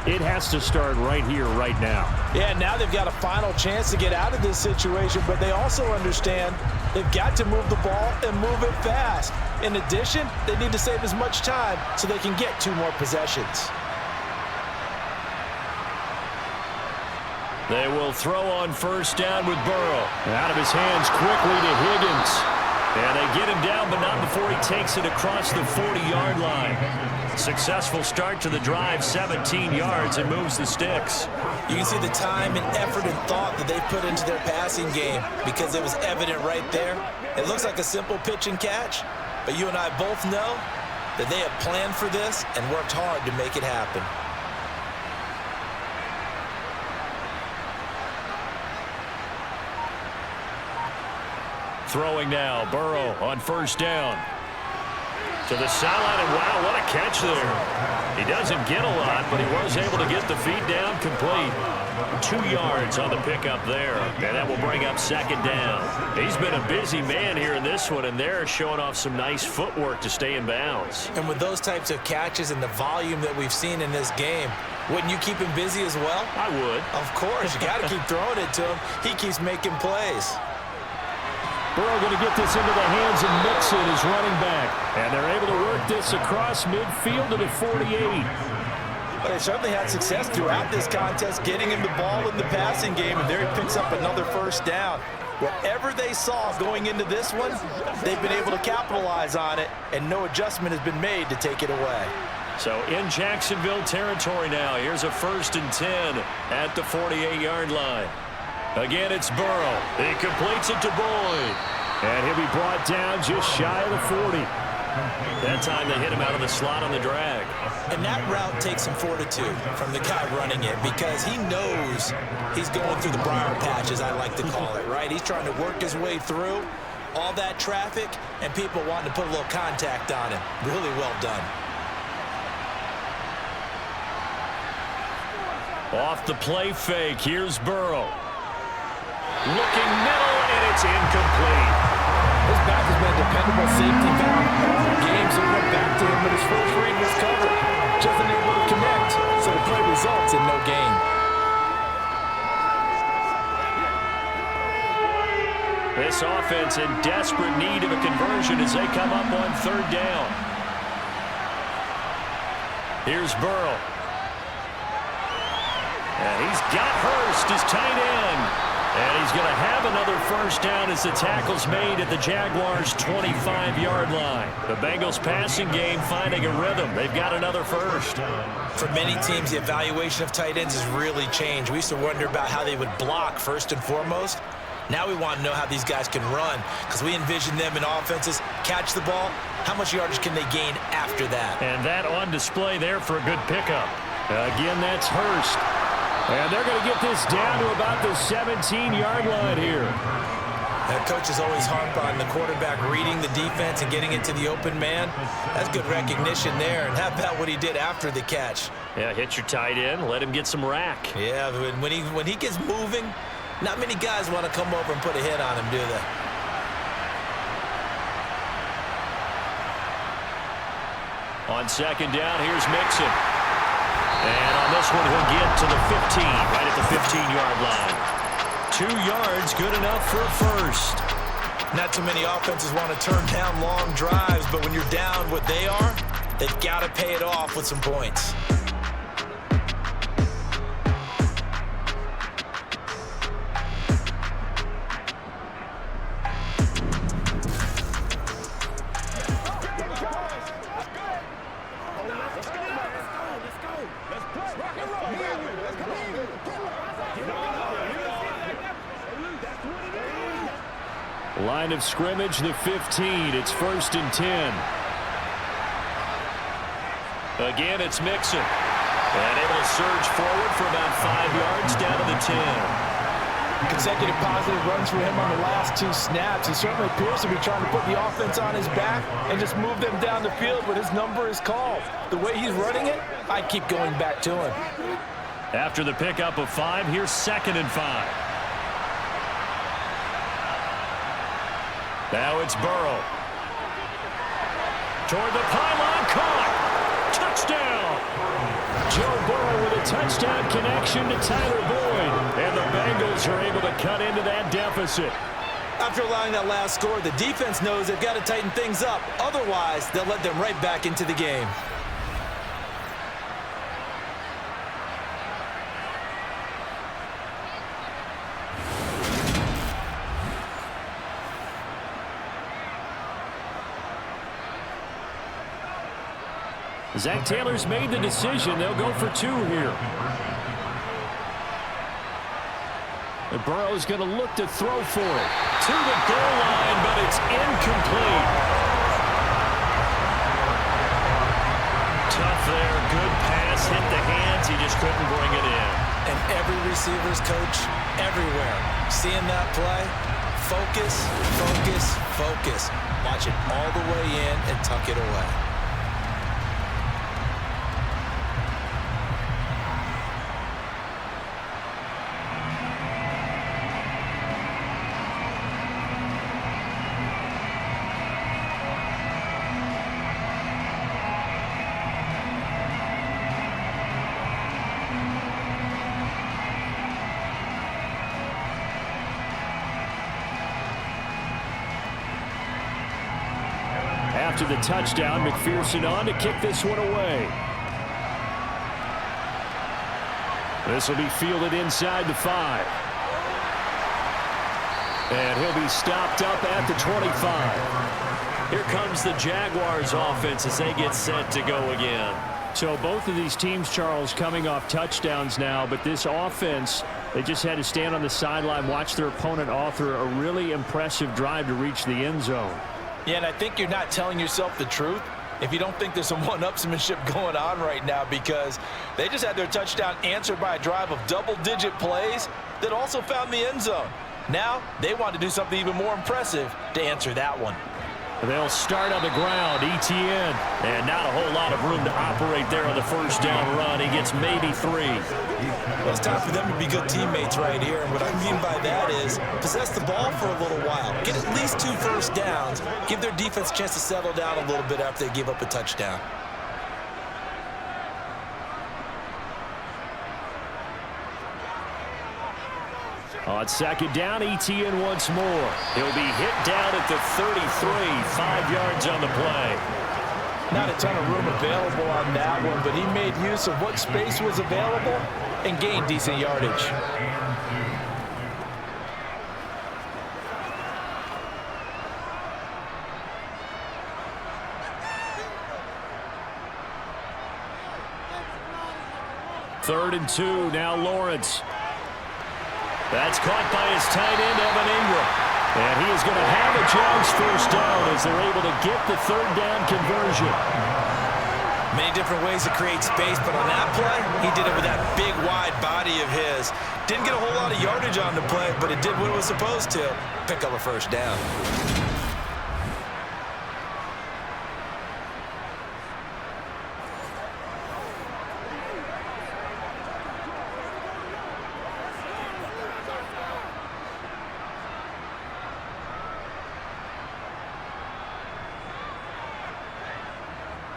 it has to start right here, right now. Yeah, now they've got a final chance to get out of this situation, but they also understand they've got to move the ball and move it fast. In addition, they need to save as much time so they can get 2 more possessions. They will throw on first down with Burrow. Out of his hands quickly to Higgins. And they get him down, but not before he takes it across the 40-yard line. Successful start to the drive, 17 yards, and moves the sticks. You can see the time and effort and thought that they put into their passing game because it was evident right there. It looks like a simple pitch and catch, but you and I both know that they have planned for this and worked hard to make it happen. Throwing now, Burrow on first down. To the sideline, and wow, what a catch there. He doesn't get a lot, but he was able to get the feet down complete. 2 yards on the pickup there, and that will bring up second down. He's been a busy man here in this one, and they're showing off some nice footwork to stay in bounds. And with those types of catches and the volume that we've seen in this game, wouldn't you keep him busy as well? I would. Of course, you got to keep throwing it to him. He keeps making plays. Burrow going to get this into the hands of Mixon, his running back. And they're able to work this across midfield to the 48. But they certainly had success throughout this contest, getting him the ball in the passing game, and there he picks up another first down. Whatever they saw going into this one, they've been able to capitalize on it, and no adjustment has been made to take it away. So in Jacksonville territory now, here's a 1st and 10 at the 48-yard line. Again, it's Burrow. He completes it to Boyd. And he'll be brought down just shy of the 40. That time they hit him out of the slot on the drag. And that route takes some fortitude from the guy running it because he knows he's going through the briar patch, as I like to call it, right? He's trying to work his way through all that traffic and people wanting to put a little contact on him. Really well done. Off the play fake, here's Burrow. Looking middle, and it's incomplete. This back has been a dependable safety valve. Games have went back to him, but his first read was covered. Just unable to connect, so the play results in no gain. This offense in desperate need of a conversion as they come up on third down. Here's Burrow. And he's got Hurst, his tight end. And he's going to have another first down as the tackle's made at the Jaguars' 25-yard line. The Bengals passing game finding a rhythm. They've got another first. For many teams, the evaluation of tight ends has really changed. We used to wonder about how they would block first and foremost. Now we want to know how these guys can run because we envision them in offenses, catch the ball. How much yardage can they gain after that? And that on display there for a good pickup. Again, that's Hurst. And they're going to get this down to about the 17-yard line here. Coaches always harp on the quarterback reading the defense and getting it to the open man. That's good recognition there. And how about what he did after the catch? Yeah, hit your tight end, let him get some rack. Yeah, when he gets moving, not many guys want to come over and put a hit on him, do they? On second down, here's Mixon. And on this one, he'll get to the 15, right at the 15-yard line. 2 yards, good enough for a first. Not too many offenses want to turn down long drives, but when you're down what they are, they've got to pay it off with some points. Line of scrimmage, the 15. It's 1st and 10. Again, it's Mixon. And able to surge forward for about 5 yards down to the 10. Consecutive positive runs for him on the last 2 snaps. He certainly appears to be trying to put the offense on his back and just move them down the field when his number is called. The way he's running it, I keep going back to him. After the pickup of 5, here's 2nd and 5. Now it's Burrow. Toward the pylon, caught. Touchdown. Joe Burrow with a touchdown connection to Tyler Boyd. And the Bengals are able to cut into that deficit. After allowing that last score, the defense knows they've got to tighten things up. Otherwise, they'll let them right back into the game. Zach Taylor's made the decision. They'll go for 2 here. And Burrow's going to look to throw for it. To the goal line, but it's incomplete. Tough there. Good pass. Hit the hands. He just couldn't bring it in. And every receiver's coach everywhere. Seeing that play, focus, focus, focus. Watch it all the way in and tuck it away. After the touchdown, McPherson on to kick this one away. This will be fielded inside the 5. And he'll be stopped up at the 25. Here comes the Jaguars offense as they get set to go again. So both of these teams, Charles, coming off touchdowns now, but this offense, they just had to stand on the sideline, watch their opponent author a really impressive drive to reach the end zone. Yeah, and I think you're not telling yourself the truth if you don't think there's some one-upsmanship going on right now, because they just had their touchdown answered by a drive of double-digit plays that also found the end zone. Now they want to do something even more impressive to answer that one. They'll start on the ground, ETN, and not a whole lot of room to operate there on the first down run. He gets maybe 3. Well, it's time for them to be good teammates right here, and what I mean by that is possess the ball for a little while. Get at least 2 first downs. Give their defense a chance to settle down a little bit after they give up a touchdown. On second down, ETN once more. He'll be hit down at the 33, 5 yards on the play. Not a ton of room available on that one, but he made use of what space was available and gained decent yardage. Third and 2, now Lawrence. That's caught by his tight end, Evan Ingram. And he is going to have a Jags first down as they're able to get the 3rd down conversion. Many different ways to create space, but on that play, he did it with that big, wide body of his. Didn't get a whole lot of yardage on the play, but it did what it was supposed to. Pick up a first down.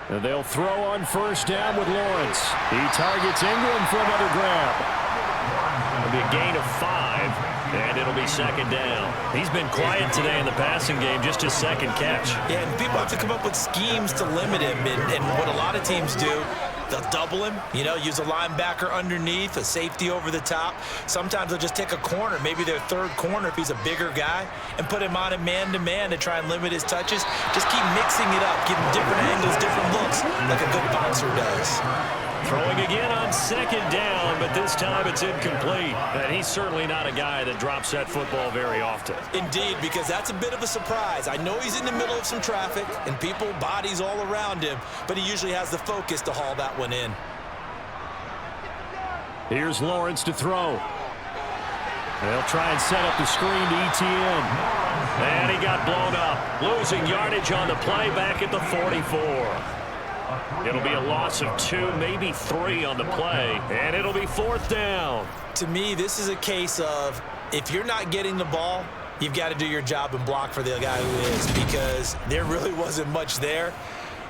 And they'll throw on first down with Lawrence. He targets Ingram for another grab. It'll be a gain of 5, and it'll be second down. He's been quiet today in the passing game, just his second catch. Yeah, and people have to come up with schemes to limit him, and what a lot of teams do, they'll double him, use a linebacker underneath, a safety over the top. Sometimes they'll just take a corner, maybe their third corner if he's a bigger guy, and put him on a man-to-man to try and limit his touches. Just keep mixing it up, give him different angles, different looks, like a good boxer does. Throwing again on second down, but this time it's incomplete. And he's certainly not a guy that drops that football very often. Indeed, because that's a bit of a surprise. I know he's in the middle of some traffic and people, bodies all around him, but he usually has the focus to haul that one in. Here's Lawrence to throw. They'll try and set up the screen to ETM. And he got blown up, losing yardage on the play back at the 44. It'll be a loss of 2, maybe 3 on the play, and it'll be fourth down. To me, this is a case of if you're not getting the ball, you've got to do your job and block for the guy who is, because there really wasn't much there.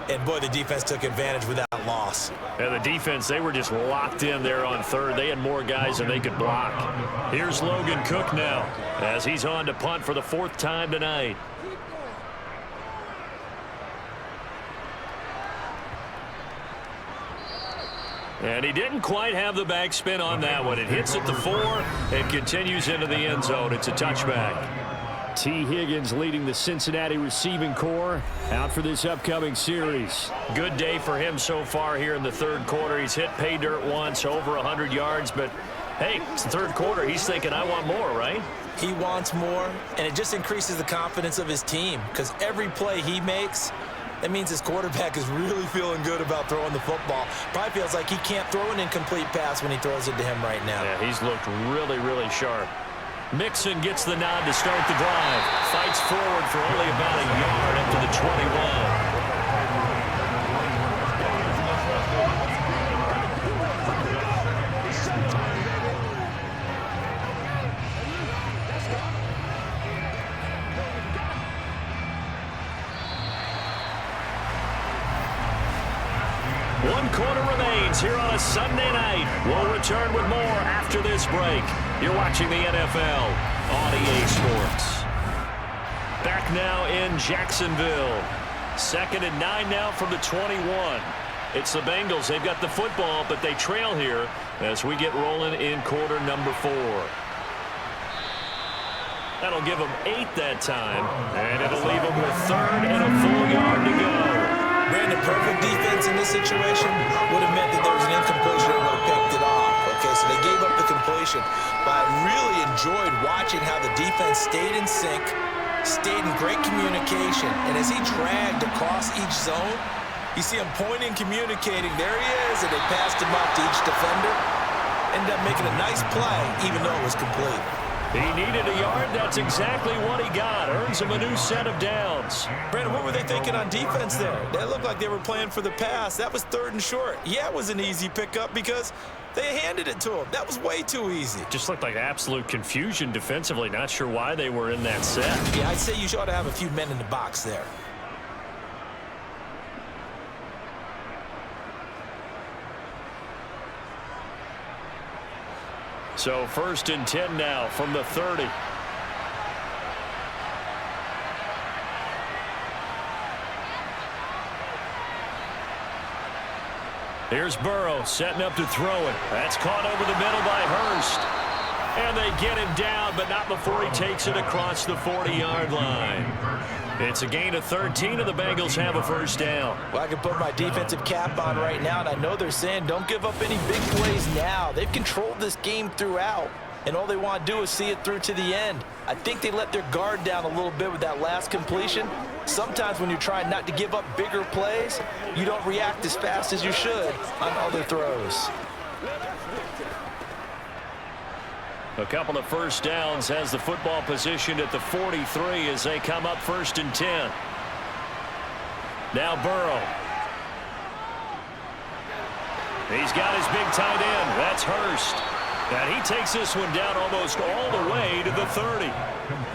And, boy, the defense took advantage with that loss. And the defense, they were just locked in there on third. They had more guys than they could block. Here's Logan Cook now as he's on to punt for the 4th time tonight. And he didn't quite have the backspin on that one. It hits at the 4 and continues into the end zone. It's a touchback. T. Higgins leading the Cincinnati receiving corps out for this upcoming series. Good day for him so far here in the third quarter. He's hit pay dirt once, over 100 yards. But, hey, it's the third quarter. He's thinking, I want more, right? He wants more, and it just increases the confidence of his team because every play he makes, that means his quarterback is really feeling good about throwing the football. Probably feels like he can't throw an incomplete pass when he throws it to him right now. Yeah, he's looked really, really sharp. Mixon gets the nod to start the drive. Fights forward for only about a yard up to the 21. One quarter remains here on a Sunday night. We'll return with more after this break. You're watching the NFL on EA Sports. Back now in Jacksonville. 2nd and 9 now from the 21. It's the Bengals. They've got the football, but they trail here as we get rolling in quarter number 4. That'll give them 8 that time, and it'll leave them with 3rd and a full yard to go. Brandon, perfect defense in this situation would have meant that there was an incompletion and would have picked it off. Okay, so they gave up the completion. But I really enjoyed watching how the defense stayed in sync, stayed in great communication. And as he dragged across each zone, you see him pointing, communicating. There he is, and they passed him off to each defender. Ended up making a nice play, even though it was complete. He needed a yard. That's exactly what he got. Earns him a new set of downs. Brandon, what were they thinking on defense there? They looked like they were playing for the pass. That was 3rd and short. Yeah, it was an easy pickup because they handed it to him. That was way too easy. Just looked like absolute confusion defensively. Not sure why they were in that set. Yeah, I'd say you ought to have a few men in the box there. So 1st and 10 now from the 30. Here's Burrow setting up to throw it. That's caught over the middle by Hurst. And they get him down, but not before he takes it across the 40-yard line. It's a gain of 13, and the Bengals have a first down. Well, I can put my defensive cap on right now, and I know they're saying don't give up any big plays now. They've controlled this game throughout, and all they want to do is see it through to the end. I think they let their guard down a little bit with that last completion. Sometimes when you're trying not to give up bigger plays, you don't react as fast as you should on other throws. A couple of first downs, has the football positioned at the 43 as they come up 1st and 10. Now Burrow. He's got his big tight end. That's Hurst. And he takes this one down almost all the way to the the 30.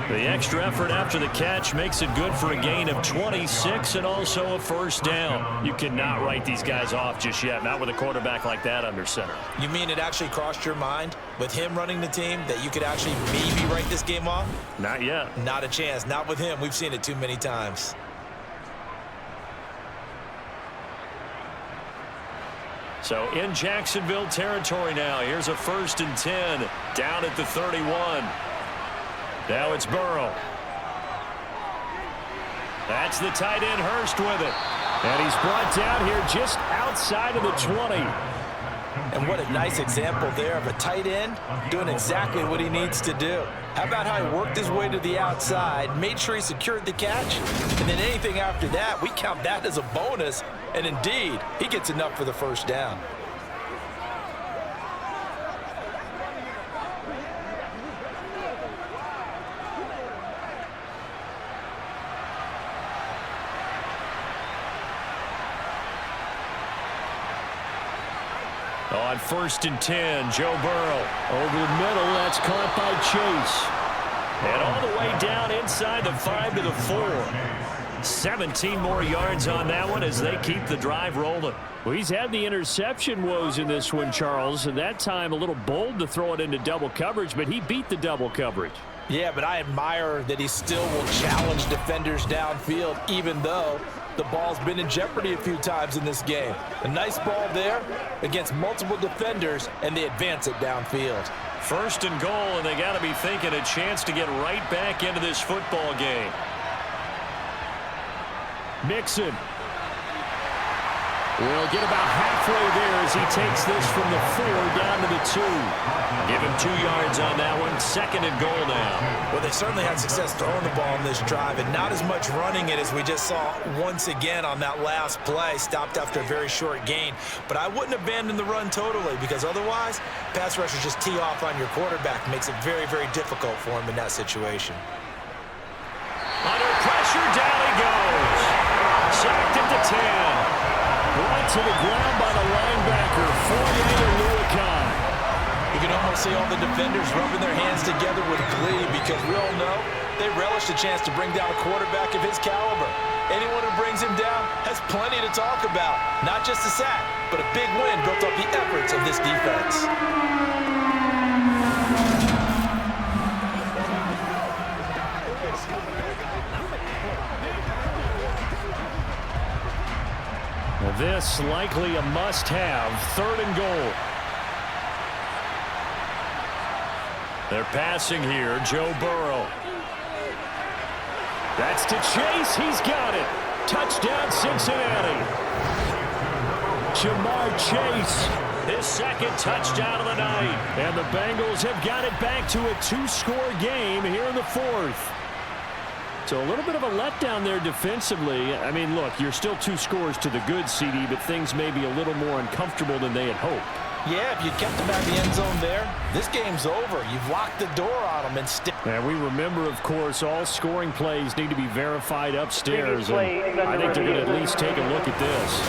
The extra effort after the catch makes it good for a gain of 26 and also a first down. You cannot write these guys off just yet, not with a quarterback like that under center. You mean it actually crossed your mind with him running the team that you could actually maybe write this game off? Not yet. Not a chance. Not with him. We've seen it too many times. So in Jacksonville territory now. Here's a 1st and 10 down at the 31. Now it's Burrow. That's the tight end Hurst with it. And he's brought down here just outside of the 20. And what a nice example there of a tight end doing exactly what he needs to do. How about how he worked his way to the outside, made sure he secured the catch, and then anything after that, we count that as a bonus. And indeed, he gets enough for the first down. On 1st and 10, Joe Burrow. Over the middle, that's caught by Chase. And all the way down inside the 5 to the 4. 17 more yards on that one as they keep the drive rolling. Well, he's had the interception woes in this one, Charles, and that time a little bold to throw it into double coverage, but he beat the double coverage. Yeah, but I admire that he still will challenge defenders downfield, even though the ball's been in jeopardy a few times in this game. A nice ball there against multiple defenders, and they advance it downfield. 1st and goal, and they got to be thinking a chance to get right back into this football game. Mixon will get about halfway there as he takes this from the 4 down to the 2. Give him 2 yards on that one. 2nd and goal now. Well, they certainly had success throwing the ball in this drive, and not as much running it as we just saw once again on that last play. Stopped after a very short gain. But I wouldn't abandon the run totally, because otherwise, pass rushers just tee off on your quarterback. Makes it very, very difficult for him in that situation. Under pressure, down he goes. Sacked at the 10. Brought to the ground by the linebacker, Fournier-Louis. You can almost see all the defenders rubbing their hands together with glee because we all know they relish the chance to bring down a quarterback of his caliber. Anyone who brings him down has plenty to talk about. Not just a sack, but a big win built off the efforts of this defense. This likely a must-have. 3rd and goal. They're passing here. Joe Burrow. That's to Chase. He's got it. Touchdown, Cincinnati. Jamar Chase. His 2nd touchdown of the night. And the Bengals have got it back to a 2-score game here in the 4th. So a little bit of a letdown there defensively. I mean, look, you're still 2 scores to the good, CD, but things may be a little more uncomfortable than they had hoped. Yeah, if you kept them at the end zone there, this game's over. You've locked the door on them. And we remember, of course, all scoring plays need to be verified upstairs. And I think they're going to at least take a look at this.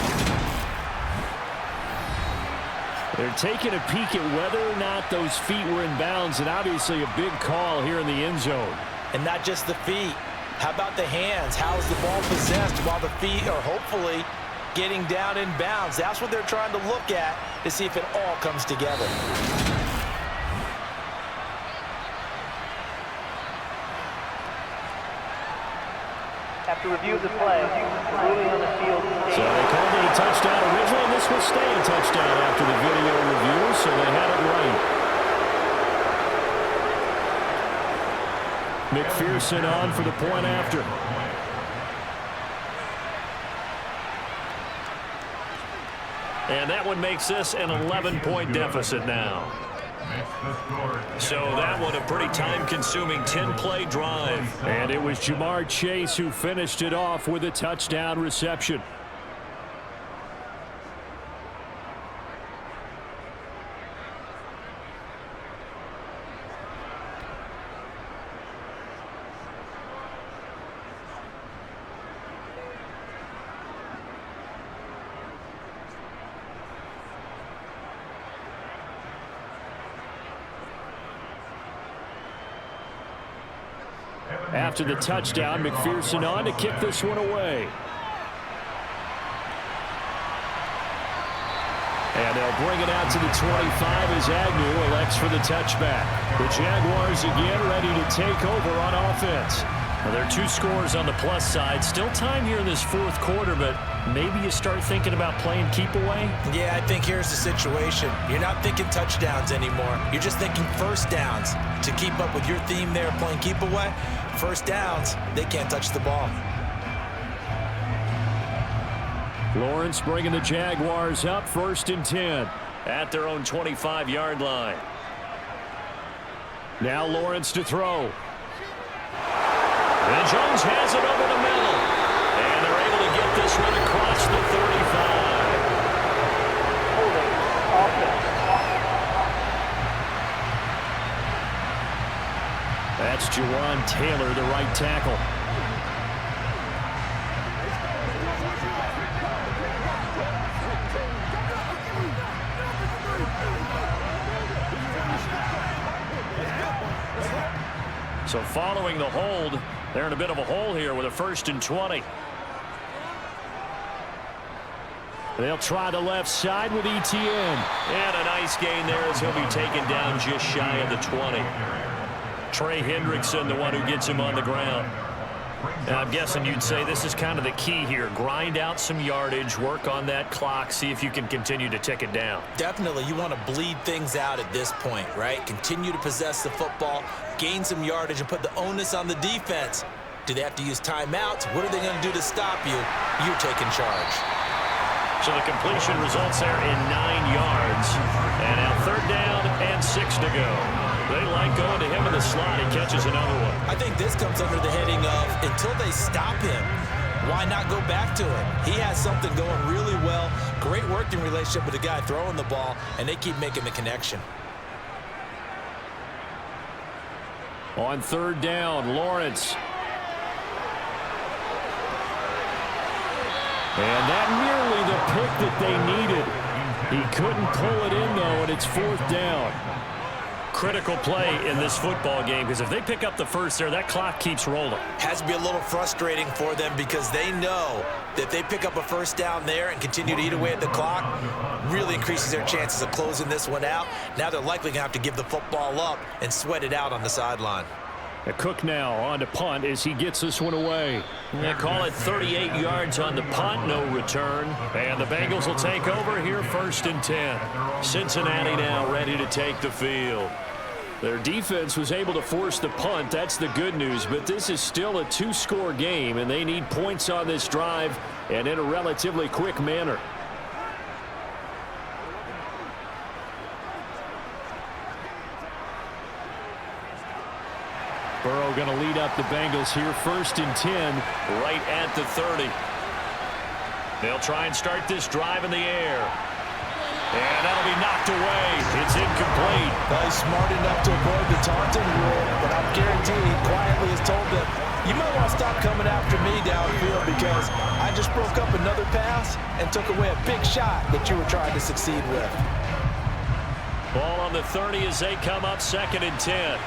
They're taking a peek at whether or not those feet were in bounds, and obviously a big call here in the end zone. And not just the feet. How about the hands? How's the ball possessed while the feet are hopefully getting down in bounds? That's what they're trying to look at to see if it all comes together. After review of the play, ruling on the field. So they called it a touchdown originally, and this will stay a touchdown after the video review, so they had it right. McPherson on for the point after. And that one makes this an 11-point deficit now. So that one a pretty time-consuming 10-play drive. And it was Jamar Chase who finished it off with a touchdown reception. After the touchdown, McPherson on to kick this one away. And they'll bring it out to the 25 as Agnew elects for the touchback. The Jaguars again ready to take over on offense. Well, there are 2 scores on the plus side. Still time here in this fourth quarter, but maybe you start thinking about playing keep away? Yeah, I think here's the situation. You're not thinking touchdowns anymore. You're just thinking first downs. To keep up with your theme there, playing keep away, first downs, they can't touch the ball. Lawrence bringing the Jaguars up, 1st and 10 at their own 25-yard line. Now Lawrence to throw. And Jones has it over the middle. And they're able to get this one across the 35. Holding offense. That's Jawan Taylor, the right tackle. So following the hold, they're in a bit of a hole here with a 1st and 20. They'll try the left side with Etienne. And a nice gain there as he'll be taken down just shy of the 20. Trey Hendrickson, the one who gets him on the ground. And I'm guessing you'd say this is kind of the key here. Grind out some yardage, work on that clock, see if you can continue to tick it down. Definitely, you want to bleed things out at this point, right? Continue to possess the football, gain some yardage, and put the onus on the defense. Do they have to use timeouts? What are they going to do to stop you? You're taking charge. So the completion results there in 9 yards. And now 3rd down and 6 to go. They like going to him in the slot. He catches another one. I think this comes under the heading of until they stop him, why not go back to it? He has something going really well. Great working relationship with the guy throwing the ball, and they keep making the connection. On 3rd down, Lawrence. And that nearly the pick that they needed. He couldn't pull it in, though, and it's 4th down. Critical play in this football game, because if they pick up the first there, that clock keeps rolling. Has to be a little frustrating for them because they know that if they pick up a first down there and continue to eat away at the clock, really increases their chances of closing this one out. Now they're likely going to have to give the football up and sweat it out on the sideline. Cook now on to punt as he gets this one away. They call it 38 yards on the punt, no return. And the Bengals will take over here 1st and 10. Cincinnati now ready to take the field. Their defense was able to force the punt. That's the good news. But this is still a 2-score game, and they need points on this drive and in a relatively quick manner. Burrow going to lead up the Bengals here, 1st and 10, right at the 30. They'll try and start this drive in the air. And that'll be knocked away. It's incomplete. Well, he's smart enough to avoid the taunting rule, but I'm guaranteed he quietly has told them, you might want to stop coming after me downfield because I just broke up another pass and took away a big shot that you were trying to succeed with. Ball on the 30 as they come up 2nd and 10.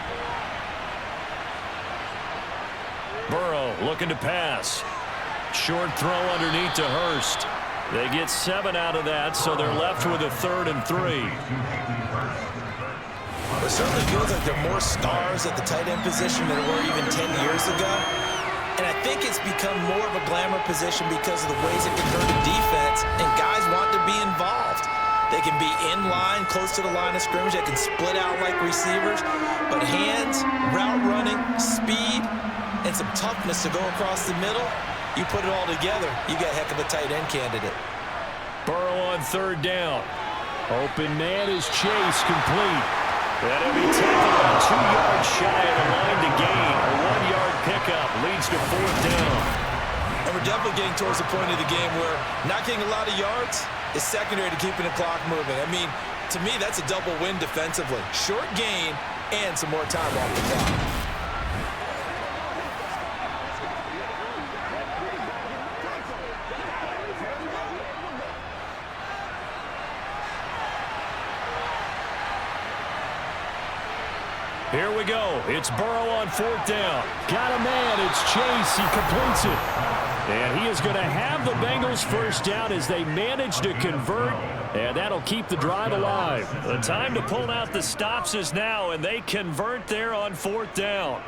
Burrow looking to pass. Short throw underneath to Hurst. They get 7 out of that, so they're left with a 3rd and 3. It certainly feels like there are more stars at the tight end position than there were even 10 years ago. And I think it's become more of a glamour position because of the ways it can hurt a defense, and guys want to be involved. They can be in line, close to the line of scrimmage. They can split out like receivers. But hands, route running, speed, and some toughness to go across the middle, you put it all together, you got a heck of a tight end candidate. Burrow on 3rd down. Open man is Chase, complete. That'll be taken about 2 yards shy of the line to gain. A 1-yard pickup leads to 4th down. And we're definitely getting towards the point of the game where not getting a lot of yards is secondary to keeping the clock moving. I mean, to me, that's a double win defensively. Short gain and some more time off the clock. Here we go. It's Burrow on 4th down. Got a man. It's Chase. He completes it. And he is going to have the Bengals first down as they manage to convert. And that'll keep the drive alive. The time to pull out the stops is now, and they convert there on 4th down.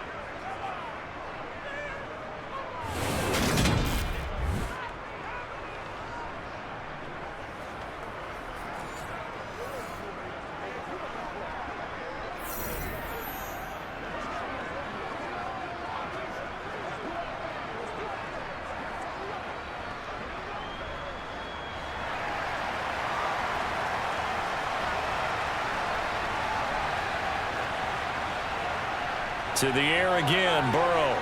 To the air again, Burrow.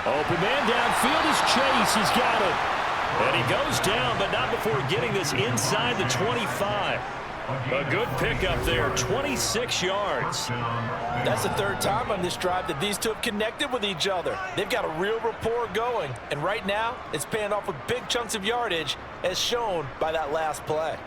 Open man downfield is Chase. He's got it. And he goes down, but not before getting this inside the 25. A good pickup there, 26 yards. That's the 3rd time on this drive that these two have connected with each other. They've got a real rapport going. And right now, it's paying off with big chunks of yardage, as shown by that last play.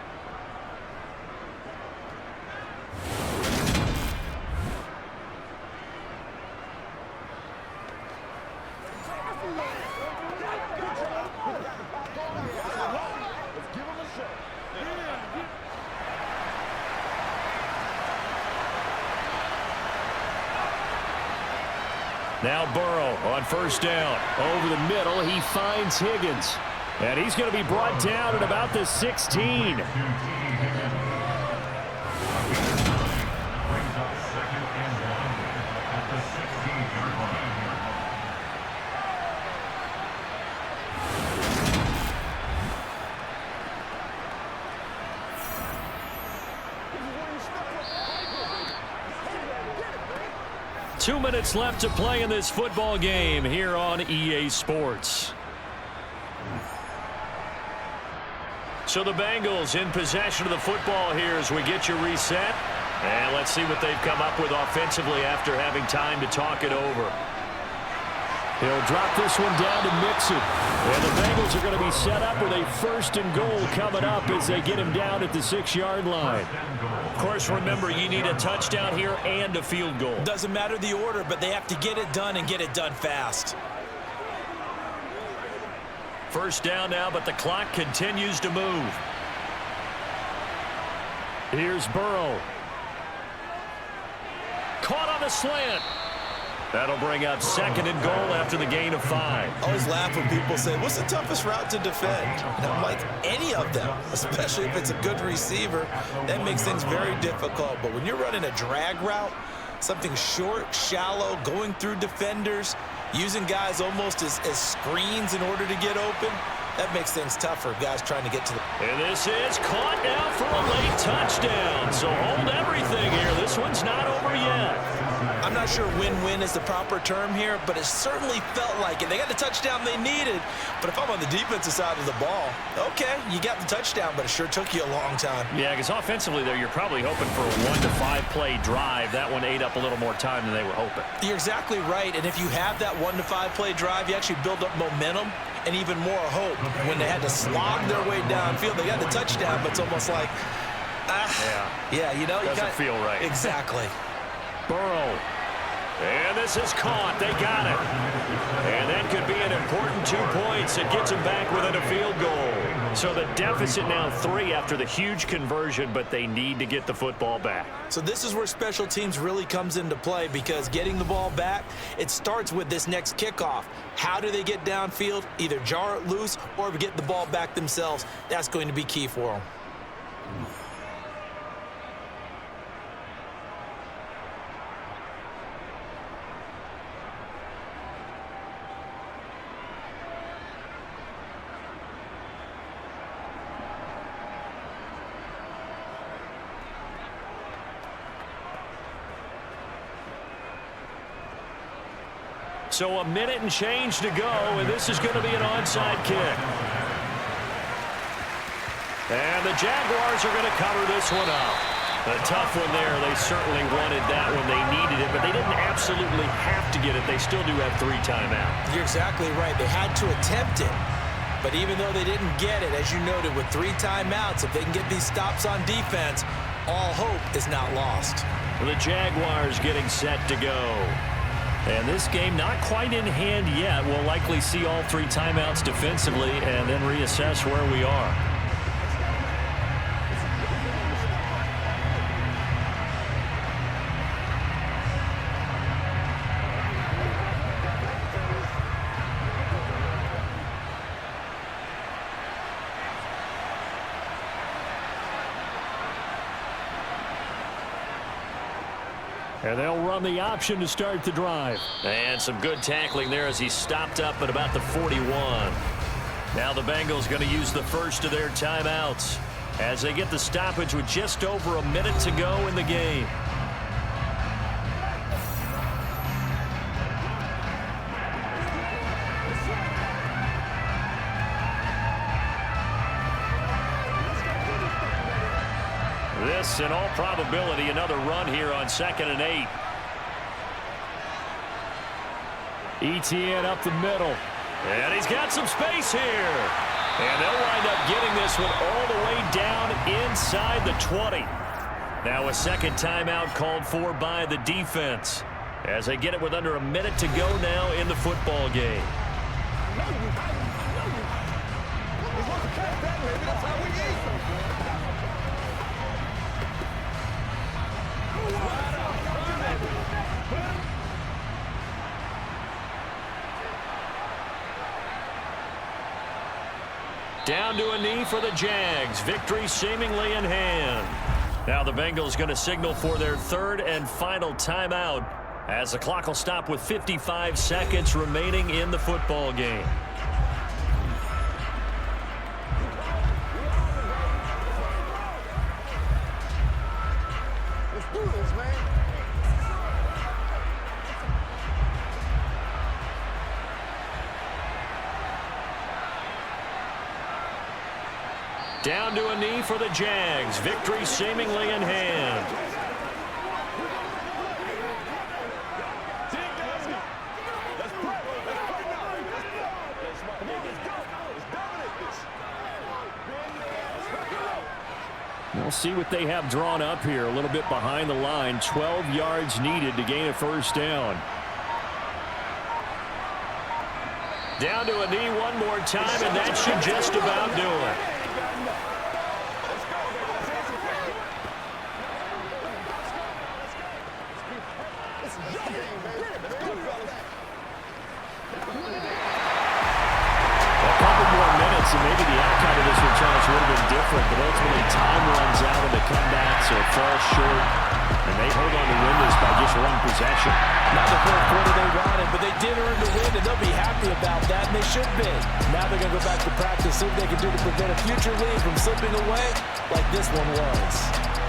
Now Burrow on 1st down. Over the middle, he finds Higgins. And he's going to be brought down at about the 16. 2 minutes left to play in this football game here on EA Sports. So the Bengals in possession of the football here as we get you reset. And let's see what they've come up with offensively after having time to talk it over. He'll drop this one down to Mixon. And the Bengals are going to be set up with a 1st and goal coming up as they get him down at the 6-yard line. Of course, remember, you need a touchdown here and a field goal. Doesn't matter the order, but they have to get it done and get it done fast. 1st down now, but the clock continues to move. Here's Burrow. Caught on the slant. That'll bring up 2nd and goal after the gain of 5. I always laugh when people say, what's the toughest route to defend? And I'm like, any of them, especially if it's a good receiver. That makes things very difficult. But when you're running a drag route, something short, shallow, going through defenders, using guys almost as screens in order to get open, that makes things tougher, guys trying to get to the... And this is caught now for a late touchdown. So hold everything here. This one's not over yet. I'm not sure win-win is the proper term here, but it certainly felt like it. They got the touchdown they needed, but if I'm on the defensive side of the ball, okay, you got the touchdown, but it sure took you a long time. Yeah, because offensively there, you're probably hoping for a 1 to 5 play drive. That one ate up a little more time than they were hoping. You're exactly right, and if you have that 1 to 5 play drive, you actually build up momentum and even more hope. When they had to slog their way downfield, they got the touchdown, but it's almost like, yeah, you know, doesn't feel right. Exactly. Burrow. And this is caught. They got it. And that could be an important 2 points. It gets them back within a field goal. So the deficit now 3 after the huge conversion, but they need to get the football back. So this is where special teams really comes into play, because getting the ball back, it starts with this next kickoff. How do they get downfield? Either jar it loose or get the ball back themselves. That's going to be key for them. So a minute and change to go, and this is going to be an onside kick. And the Jaguars are going to cover this one up. A tough one there. They certainly wanted that when they needed it, but they didn't absolutely have to get it. They still do have 3 timeouts. You're exactly right. They had to attempt it. But even though they didn't get it, as you noted, with 3 timeouts, if they can get these stops on defense, all hope is not lost. The Jaguars getting set to go. And this game not quite in hand yet. We'll likely see all 3 timeouts defensively and then reassess where we are. And they'll run the option to start the drive. And some good tackling there as he stopped up at about the 41. Now the Bengals going to use the first of their timeouts as they get the stoppage with just over a minute to go in the game. This, in all probability, another run here on 2nd and 8. ETN up the middle. And he's got some space here. And they'll wind up getting this one all the way down inside the 20. Now a second timeout called for by the defense as they get it with under a minute to go now in the football game. Down to a knee for the Jags. Victory seemingly in hand. Now the Bengals going to signal for their 3rd and final timeout as the clock will stop with 55 seconds remaining in the football game. Let's do this, man. Down to a knee for the Jags. Victory seemingly in hand. We'll see what they have drawn up here. A little bit behind the line. 12 yards needed to gain a first down. Down to a knee one more time, and that should just about do it. And maybe the outcome of this one, Charles, would have been different, but ultimately time runs out in the comeback, so it falls short, and they hold on to win this by just 1 possession. Not the fourth quarter they wanted, but they did earn the win, and they'll be happy about that, and they should be. Now they're going to go back to practice, see what they can do to prevent a future lead from slipping away like this one was.